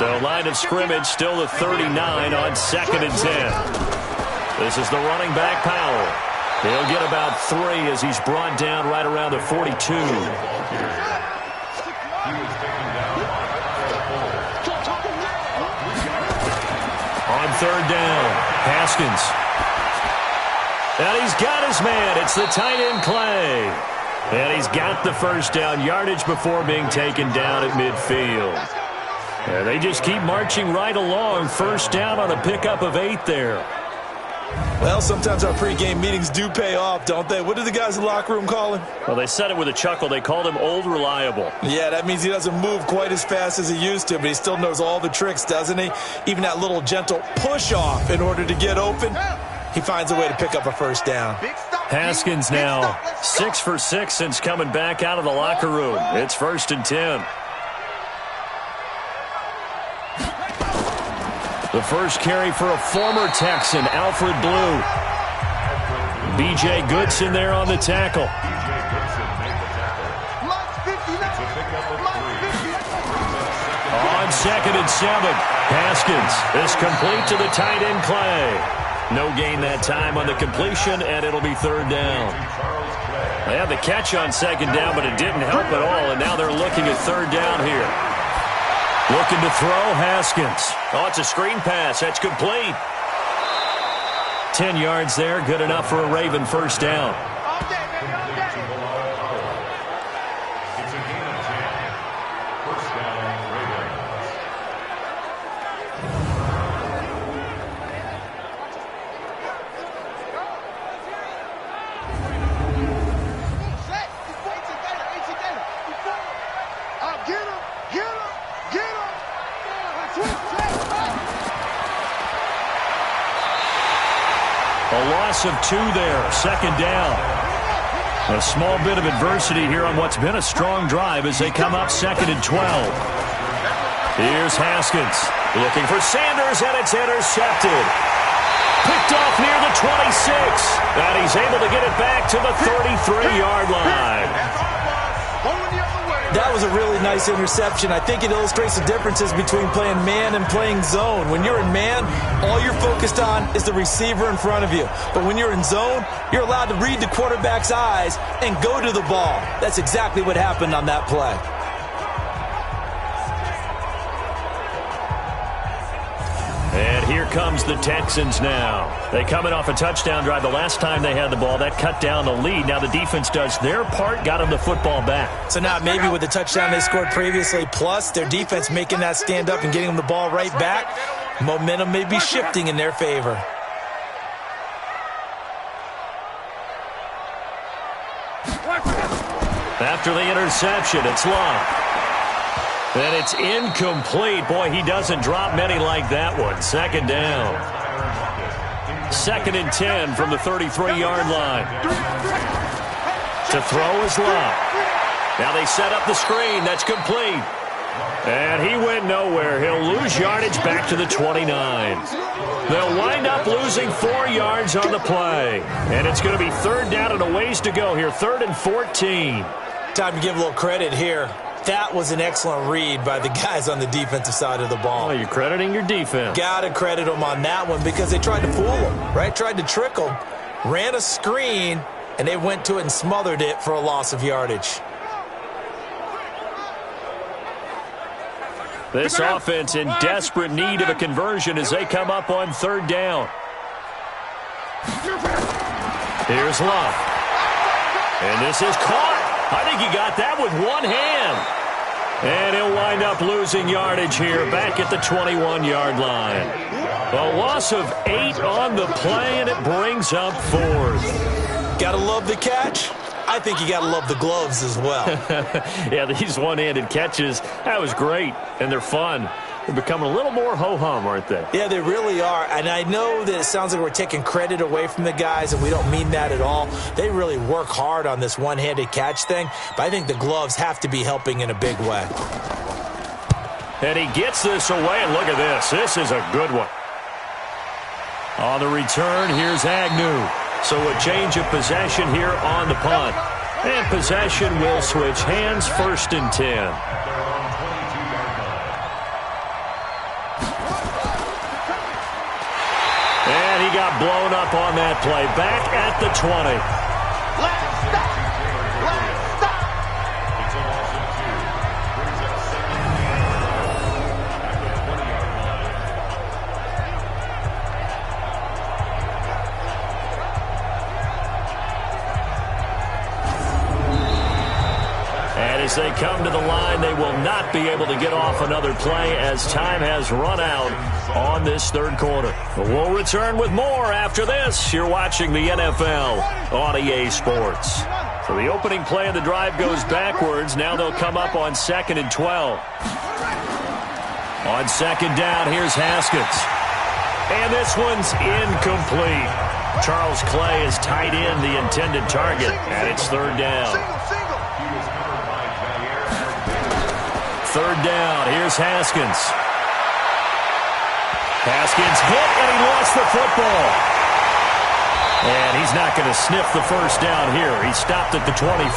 So line of scrimmage still the 39 on 2nd and 10. This is the running back Powell. He'll get about 3 as he's brought down right around the 42. On 3rd down, Haskins. And he's got his man. It's the tight end Clay. And he's got the first down yardage before being taken down at midfield. And they just keep marching right along. First down on a pickup of 8 there. Well, sometimes our pregame meetings do pay off, don't they? What did the guys in the locker room call him? Well, they said it with a chuckle. They called him Old Reliable. Yeah, that means he doesn't move quite as fast as he used to, but he still knows all the tricks, doesn't he? Even that little gentle push-off in order to get open. He finds a way to pick up a first down. Haskins now 6 for 6 since coming back out of the locker room. It's 1st and 10. The first carry for a former Texan, Alfred Blue. B.J. Goodson there on the tackle. On 2nd and 7, Haskins is complete to the tight end Clay. No gain that time on the completion, and it'll be third down. They had the catch on second down, but it didn't help at all, and now they're looking at third down here. Looking to throw, Haskins. Oh, it's a screen pass. That's complete. 10 yards there, good enough for a Raven first down. Of 2 there, second down. A small bit of adversity here on what's been a strong drive as they come up 2nd and 12. Here's Haskins looking for Sanders, and it's intercepted. Picked off near the 26, and he's able to get it back to the 33-yard line. That was a really nice interception. I think it illustrates the differences between playing man and playing zone. When you're in man, all you're focused on is the receiver in front of you. But when you're in zone, you're allowed to read the quarterback's eyes and go to the ball. That's exactly what happened on that play. And here comes the Texans now. They coming off a touchdown drive the last time they had the ball. That cut down the lead. Now the defense does their part, got them the football back. So now maybe with the touchdown they scored previously, plus their defense making that stand up and getting them the ball right back, momentum may be shifting in their favor. After the interception, it's Love. And it's incomplete. Boy, he doesn't drop many like that one. Second down. 2nd and 10 from the 33-yard line. To throw is Love. Now they set up the screen. That's complete. And he went nowhere. He'll lose yardage back to the 29. They'll wind up losing 4 yards on the play. And it's going to be third down and a ways to go here. 3rd and 14. Time to give a little credit here. That was an excellent read by the guys on the defensive side of the ball. Oh, you're crediting your defense. Got to credit them on that one because they tried to fool them, right? Tried to trick them. Ran a screen, and they went to it and smothered it for a loss of yardage. This offense in desperate need of a conversion as they come up on third down. Here's Love. And this is caught. I think he got that with one hand. And he'll wind up losing yardage here back at the 21-yard line. A loss of 8 on the play, and it brings up 4th. Gotta love the catch. I think you gotta love the gloves as well. Yeah, these one-handed catches, that was great, and they're fun. They're becoming a little more ho-hum, aren't they? Yeah, they really are. And I know that it sounds like we're taking credit away from the guys, and we don't mean that at all. They really work hard on this one-handed catch thing, but I think the gloves have to be helping in a big way. And he gets this away, and look at this. This is a good one. On the return, here's Agnew. So a change of possession here on the punt. And possession will switch hands, 1st and 10. And he got blown up on that play. Back at the 20. As they come to the line, they will not be able to get off another play as time has run out on this third quarter. But we'll return with more after this. You're watching the NFL on EA Sports. So the opening play of the drive goes backwards. Now they'll come up on 2nd and 12. On second down, here's Haskins. And this one's incomplete. Charles Clay has tied in the intended target, and it's third down. Third down, here's Haskins. Haskins hit, and he lost the football. And he's not going to sniff the first down here. He stopped at the 25.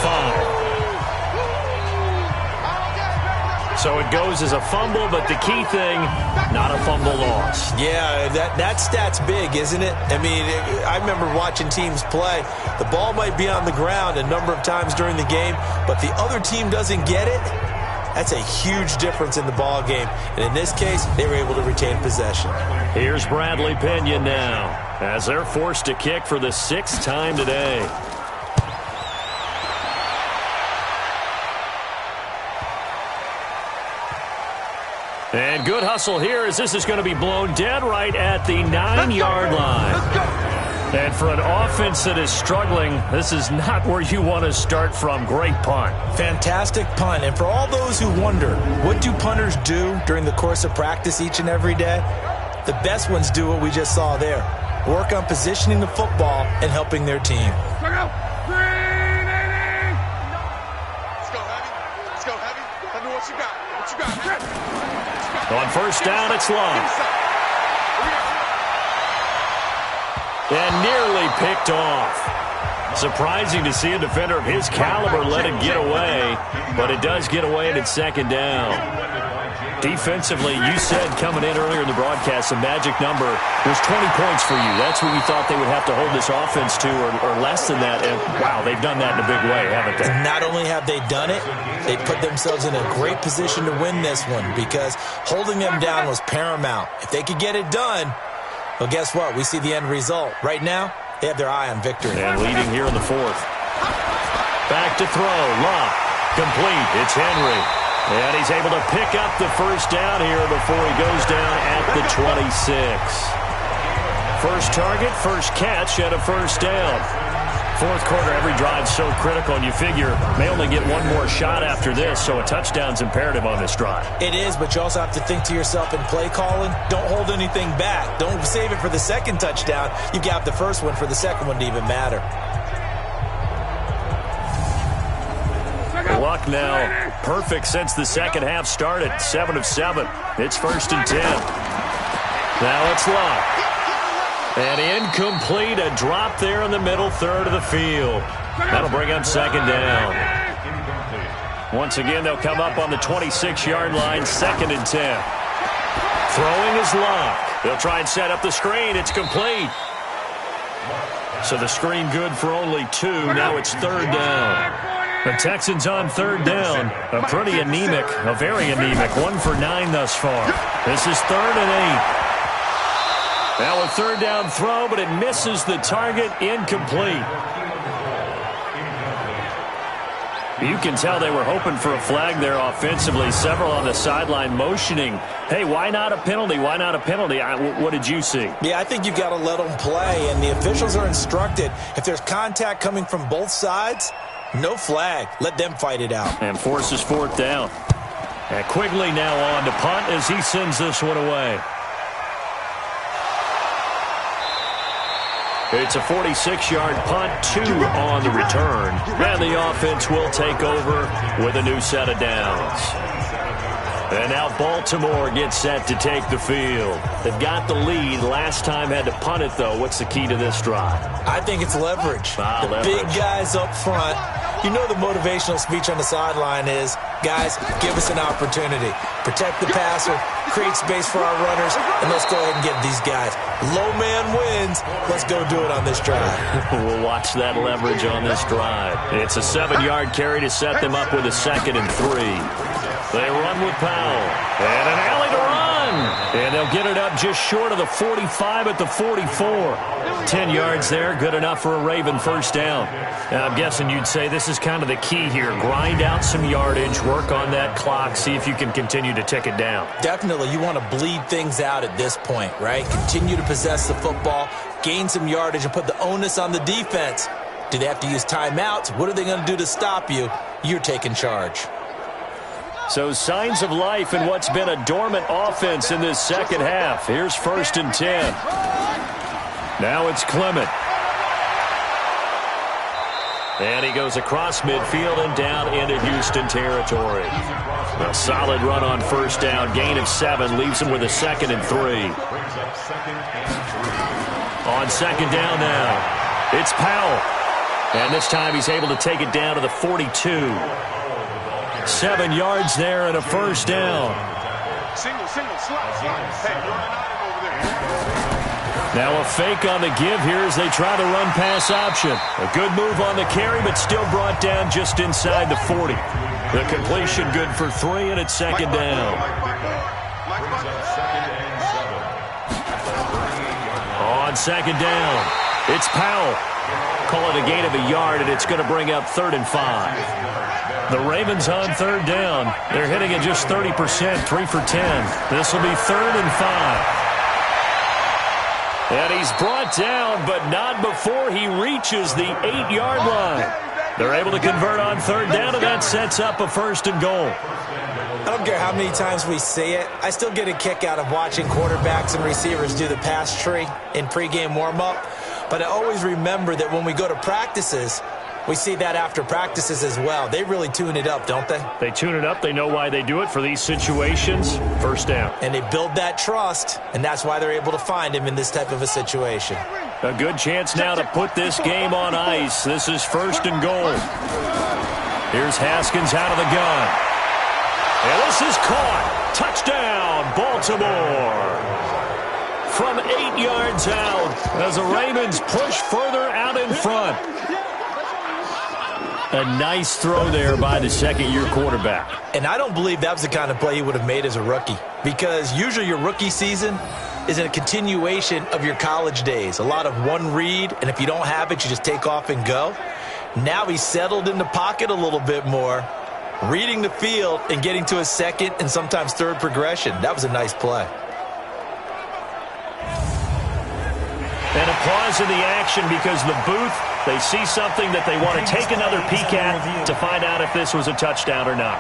So it goes as a fumble, but the key thing, not a fumble loss. Yeah, that stat's big, isn't it? I mean, I remember watching teams play. The ball might be on the ground a number of times during the game, but the other team doesn't get it. That's a huge difference in the ball game. And in this case, they were able to retain possession. Here's Bradley Pinion now, as they're forced to kick for the 6th time today. And good hustle here as this is going to be blown dead right at the 9-yard line. And for an offense that is struggling, this is not where you want to start from. Great punt. Fantastic punt. And for all those who wonder, what do punters do during the course of practice each and every day? The best ones do what we just saw there. Work on positioning the football and helping their team. Let's go, Heavy. Let's go, Heavy. Tell me what you got. What you got? On first down, it's long. And nearly picked off. Surprising to see a defender of his caliber let it get away, but it does get away and it's 2nd down. Defensively, you said coming in earlier in the broadcast, the magic number was 20 points for you. That's what you thought they would have to hold this offense to, or less than that. And, wow, they've done that in a big way, haven't they? Not only have they done it, they put themselves in a great position to win this one because holding them down was paramount. If they could get it done, well, guess what? We see the end result. Right now, they have their eye on victory. And leading here in the 4th. Back to throw. Love. Complete. It's Henry. And he's able to pick up the first down here before he goes down at the 26. First target, first catch, and a first down. 4th quarter, every drive so critical, and you figure may only get one more shot after this, so a touchdown's imperative on this drive. It is, but you also have to think to yourself in play calling, don't hold anything back. Don't save it for the second touchdown. You got the first one for the second one to even matter. Luck now perfect since the second half started. 7 of 7. It's 1st and 10. Now it's Luck. And incomplete, a drop there in the middle third of the field. That'll bring up 2nd down. Once again, they'll come up on the 26-yard line, 2nd and 10. Throwing is Luck. They'll try and set up the screen. It's complete. So the screen good for only 2. Now it's 3rd down. The Texans on 3rd down. A pretty anemic, a very anemic. 1 for 9 thus far. This is 3rd and 8. Now a 3rd down throw, but it misses the target. Incomplete. You can tell they were hoping for a flag there offensively. Several on the sideline motioning, hey, why not a penalty? Why not a penalty? What did you see? Yeah, I think you've got to let them play, and the officials are instructed. If there's contact coming from both sides, no flag. Let them fight it out. And forces 4th down. And Quigley now on to punt as he sends this one away. It's a 46-yard punt, 2 on the return. And the offense will take over with a new set of downs. And now Baltimore gets set to take the field. They've got the lead. Last time had to punt it, though. What's the key to this drive? I think it's leverage. Leverage. Big guys up front. You know the motivational speech on the sideline is, guys, give us an opportunity. Protect the passer, create space for our runners, and let's go ahead and get these guys. Low man wins. Let's go do it on this drive. We'll watch that leverage on this drive. It's a 7-yard carry to set them up with a 2nd and 3. They run with Powell. And an alley to run. And they'll get it up just short of the 45 at the 44. 10 yards there, good enough for a Raven first down. Now, I'm guessing you'd say this is kind of the key here. Grind out some yardage, work on that clock, see if you can continue to tick it down. Definitely, you want to bleed things out at this point, right? Continue to possess the football, gain some yardage, and put the onus on the defense. Do they have to use timeouts? What are they going to do to stop you? You're taking charge. So signs of life in what's been a dormant offense in this second half. Here's 1st and 10. Now it's Clement. And he goes across midfield and down into Houston territory. A solid run on first down. Gain of 7 leaves him with a 2nd and 3. On 2nd down now, it's Powell. And this time he's able to take it down to the 42. 7 yards there and a first down. Single, slot. Hey, run out over there. Now a fake on the give here as they try the run-pass option. A good move on the carry, but still brought down just inside the 40. The completion good for 3, and it's second down. On second down, it's Powell. Call it a gain of a yard, and it's going to bring up 3rd and 5. The Ravens on 3rd down. They're hitting at just 30%, 3 for 10. This will be 3rd and 5. And he's brought down, but not before he reaches the 8-yard line. They're able to convert on 3rd down, and that sets up a 1st and goal. I don't care how many times we see it. I still get a kick out of watching quarterbacks and receivers do the pass tree in pregame warm-up. But I always remember that when we go to practices, we see that after practices as well. They really tune it up, don't they? They tune it up. They know why they do it for these situations. 1st down. And they build that trust, and that's why they're able to find him in this type of a situation. A good chance now to put this game on ice. This is 1st and goal. Here's Haskins out of the gun. And this is caught. Touchdown, Baltimore. From 8 yards out as the Ravens push further out in front. A nice throw there by the second-year quarterback. And I don't believe that was the kind of play he would have made as a rookie, because usually your rookie season is a continuation of your college days. A lot of one read, and if you don't have it, you just take off and go. Now he's settled in the pocket a little bit more, reading the field and getting to a second and sometimes third progression. That was a nice play. And a pause in the action because the booth, they see something that they want to take another peek at to find out if this was a touchdown or not.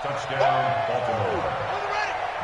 Touchdown, Baltimore.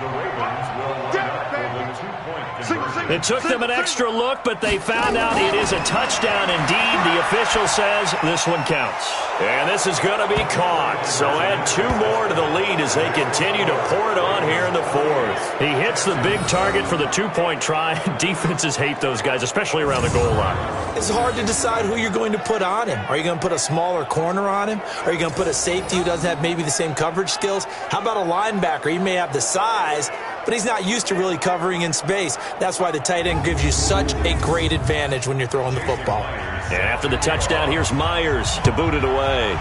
The Ravens will line up for the 2-point conversion. It took them an extra look, but they found out it is a touchdown indeed. The official says this one counts. And this is going to be caught. So add 2 more to the lead as they continue to pour it on here in the 4th. He hits the big target for the 2-point try. Defenses hate those guys, especially around the goal line. It's hard to decide who you're going to put on him. Are you going to put a smaller corner on him? Are you going to put a safety who doesn't have maybe the same coverage skills? How about a linebacker? He may have the size, but he's not used to really covering in space. That's why the tight end gives you such a great advantage when you're throwing the football. And after the touchdown, here's Myers to boot it away.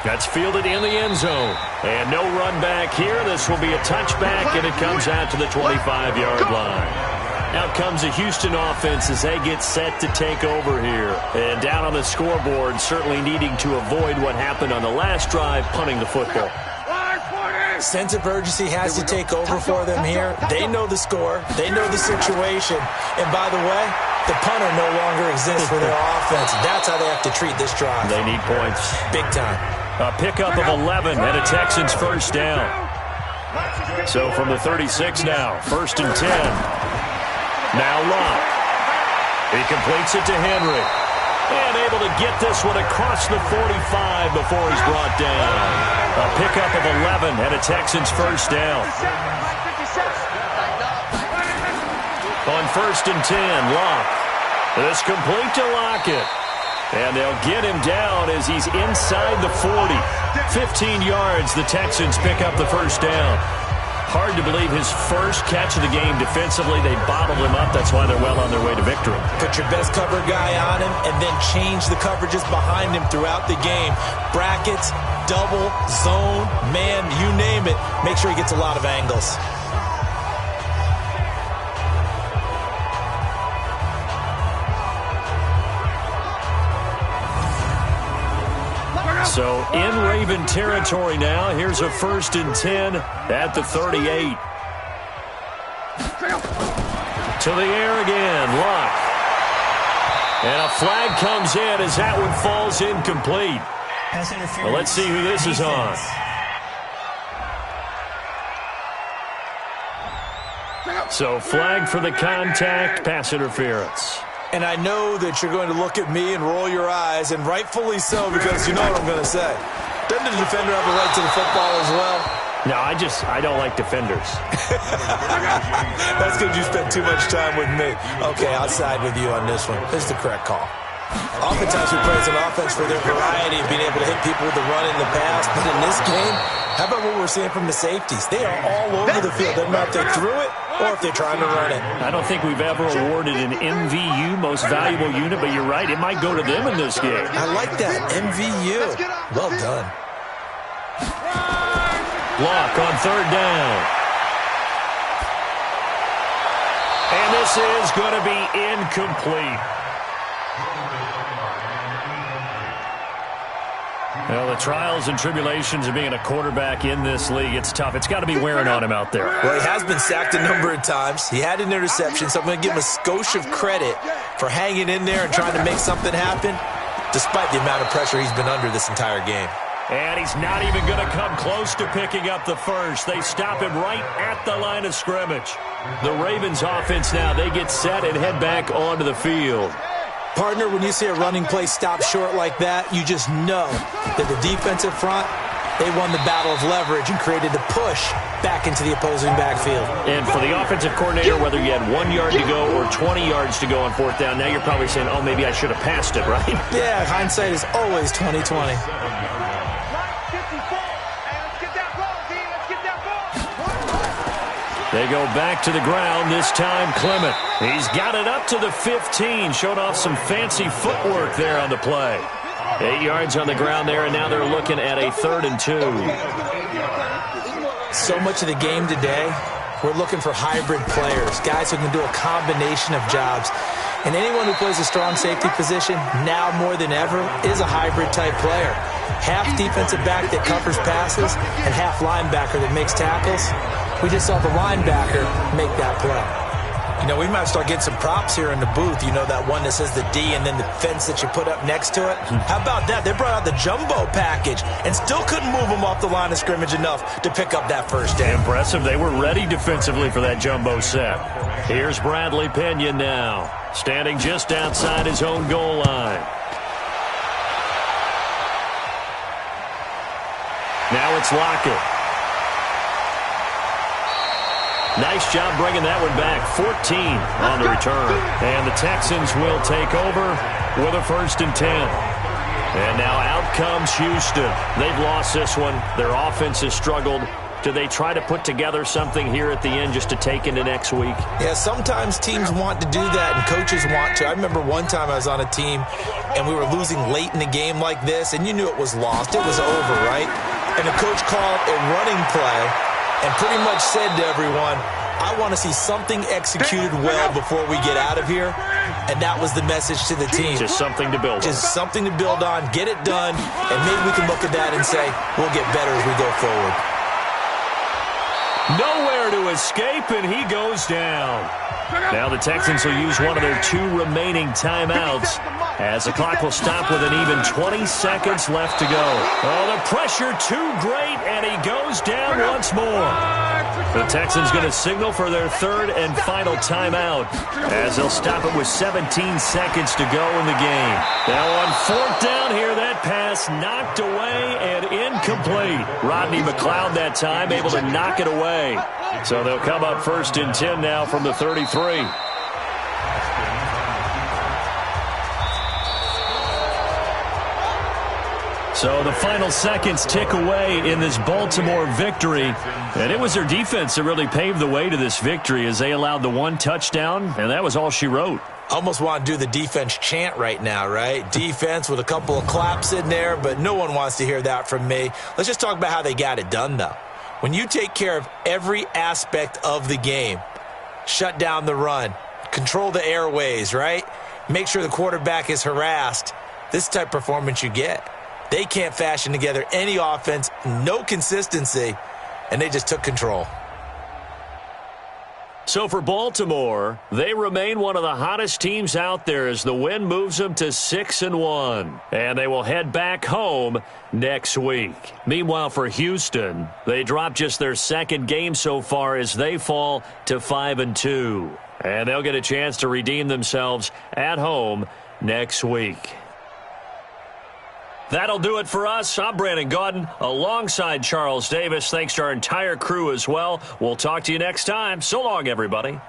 That's fielded in the end zone. And no run back here. This will be a touchback, and it comes out to the 25-yard line. Out comes the Houston offense as they get set to take over here. And down on the scoreboard, certainly needing to avoid what happened on the last drive, punting the football. Sense of urgency has to take over for them here. They know the score. They know the situation. And by the way, the punter no longer exists for their offense. That's how they have to treat this drive. They need points. Big time. A pickup of 11 and a Texans first down. So from the 36 now, 1st and 10. Now Locke. He completes it to Henry. And able to get this one across the 45 before he's brought down. A pickup of 11 and a Texans first down. On 1st and 10, Locke. This complete to Lockett. And they'll get him down as he's inside the 40. 15 yards, the Texans pick up the first down. Hard to believe his first catch of the game defensively. They bottled him up. That's why they're well on their way to victory. Put your best cover guy on him and then change the coverages behind him throughout the game. Brackets, double, zone, man, you name it. Make sure he gets a lot of angles. So in Raven territory now. Here's a 1st and 10 at the 38. To the air again, Locke. And a flag comes in as that one falls incomplete. Well, let's see who this is on. So flag for the contact, pass interference. And I know that you're going to look at me and roll your eyes, and rightfully so, because you know what I'm going to say. Doesn't the defender have a right to the football as well? No, I don't like defenders. That's because you spend too much time with me. Okay, I'll side with you on this one. This is the correct call. Oftentimes we praise an offense for their variety of being able to hit people with the run in the past. But in this game, how about what we're seeing from the safeties? They are all over the field. Doesn't matter if they threw it or if they're trying to run it. I don't think we've ever awarded an MVU, most valuable unit, but you're right. It might go to them in this game. I like that, MVU. Well done. Lock on third down. And this is going to be incomplete. Well, the trials and tribulations of being a quarterback in this league, it's tough. It's got to be wearing on him out there. Well, he has been sacked a number of times. He had an interception, so I'm going to give him a skosh of credit for hanging in there and trying to make something happen, despite the amount of pressure he's been under this entire game. And he's not even going to come close to picking up the first. They stop him right at the line of scrimmage. The Ravens offense now, they get set and head back onto the field. Partner, when you see a running play stop short like that, you just know that the defensive front, they won the battle of leverage and created the push back into the opposing backfield. And for the offensive coordinator, whether you had 1 yard to go or 20 yards to go on fourth down, now you're probably saying, oh, maybe I should have passed it, right? Yeah, hindsight is always 20/20. They go back to the ground, this time Clement. He's got it up to the 15, showed off some fancy footwork there on the play. 8 yards on the ground there, and now they're looking at a 3rd and 2. So much of the game today, we're looking for hybrid players, guys who can do a combination of jobs. And anyone who plays a strong safety position, now more than ever, is a hybrid-type player. Half defensive back that covers passes and half linebacker that makes tackles. We just saw the linebacker make that play. You know, we might start getting some props here in the booth. You know, that one that says the D and then the fence that you put up next to it? How about that? They brought out the jumbo package and still couldn't move them off the line of scrimmage enough to pick up that first down. Impressive. They were ready defensively for that jumbo set. Here's Bradley Pinion now, standing just outside his own goal line. Now it's Lockett. Nice job bringing that one back. 14 on the return. And the Texans will take over with a 1st and 10. And now out comes Houston. They've lost this one. Their offense has struggled. Do they try to put together something here at the end just to take into next week? Yeah, sometimes teams want to do that and coaches want to. I remember one time I was on a team and we were losing late in the game like this, and you knew it was lost. It was over, right? And the coach called a running play and pretty much said to everyone, I want to see something executed well before we get out of here. And that was the message to the team. Just something to build on. Just something to build on, get it done, and maybe we can look at that and say, we'll get better as we go forward. Nowhere to escape, and he goes down. Now the Texans will use one of their 2 remaining timeouts as the clock will stop with an even 20 seconds left to go. Oh, the pressure too great, and he goes down once more. The Texans going to signal for their 3rd and final timeout as they'll stop it with 17 seconds to go in the game. Now on 4th down here, that pass knocked away and incomplete. Rodney McLeod that time able to knock it away. So they'll come up 1st and 10 now from the 33. So the final seconds tick away in this Baltimore victory. And it was their defense that really paved the way to this victory as they allowed the 1 touchdown, and that was all she wrote. Almost want to do the defense chant right now, right? Defense with a couple of claps in there, but no one wants to hear that from me. Let's just talk about how they got it done, though. When you take care of every aspect of the game, shut down the run, control the airways, right? Make sure the quarterback is harassed. This type of performance you get. They can't fashion together any offense, no consistency, and they just took control. So for Baltimore, they remain one of the hottest teams out there as the win moves them to 6-1. And they will head back home next week. Meanwhile, for Houston, they dropped just their second game so far as they fall to 5-2. And they'll get a chance to redeem themselves at home next week. That'll do it for us. I'm Brandon Gaudin alongside Charles Davis. Thanks to our entire crew as well. We'll talk to you next time. So long, everybody.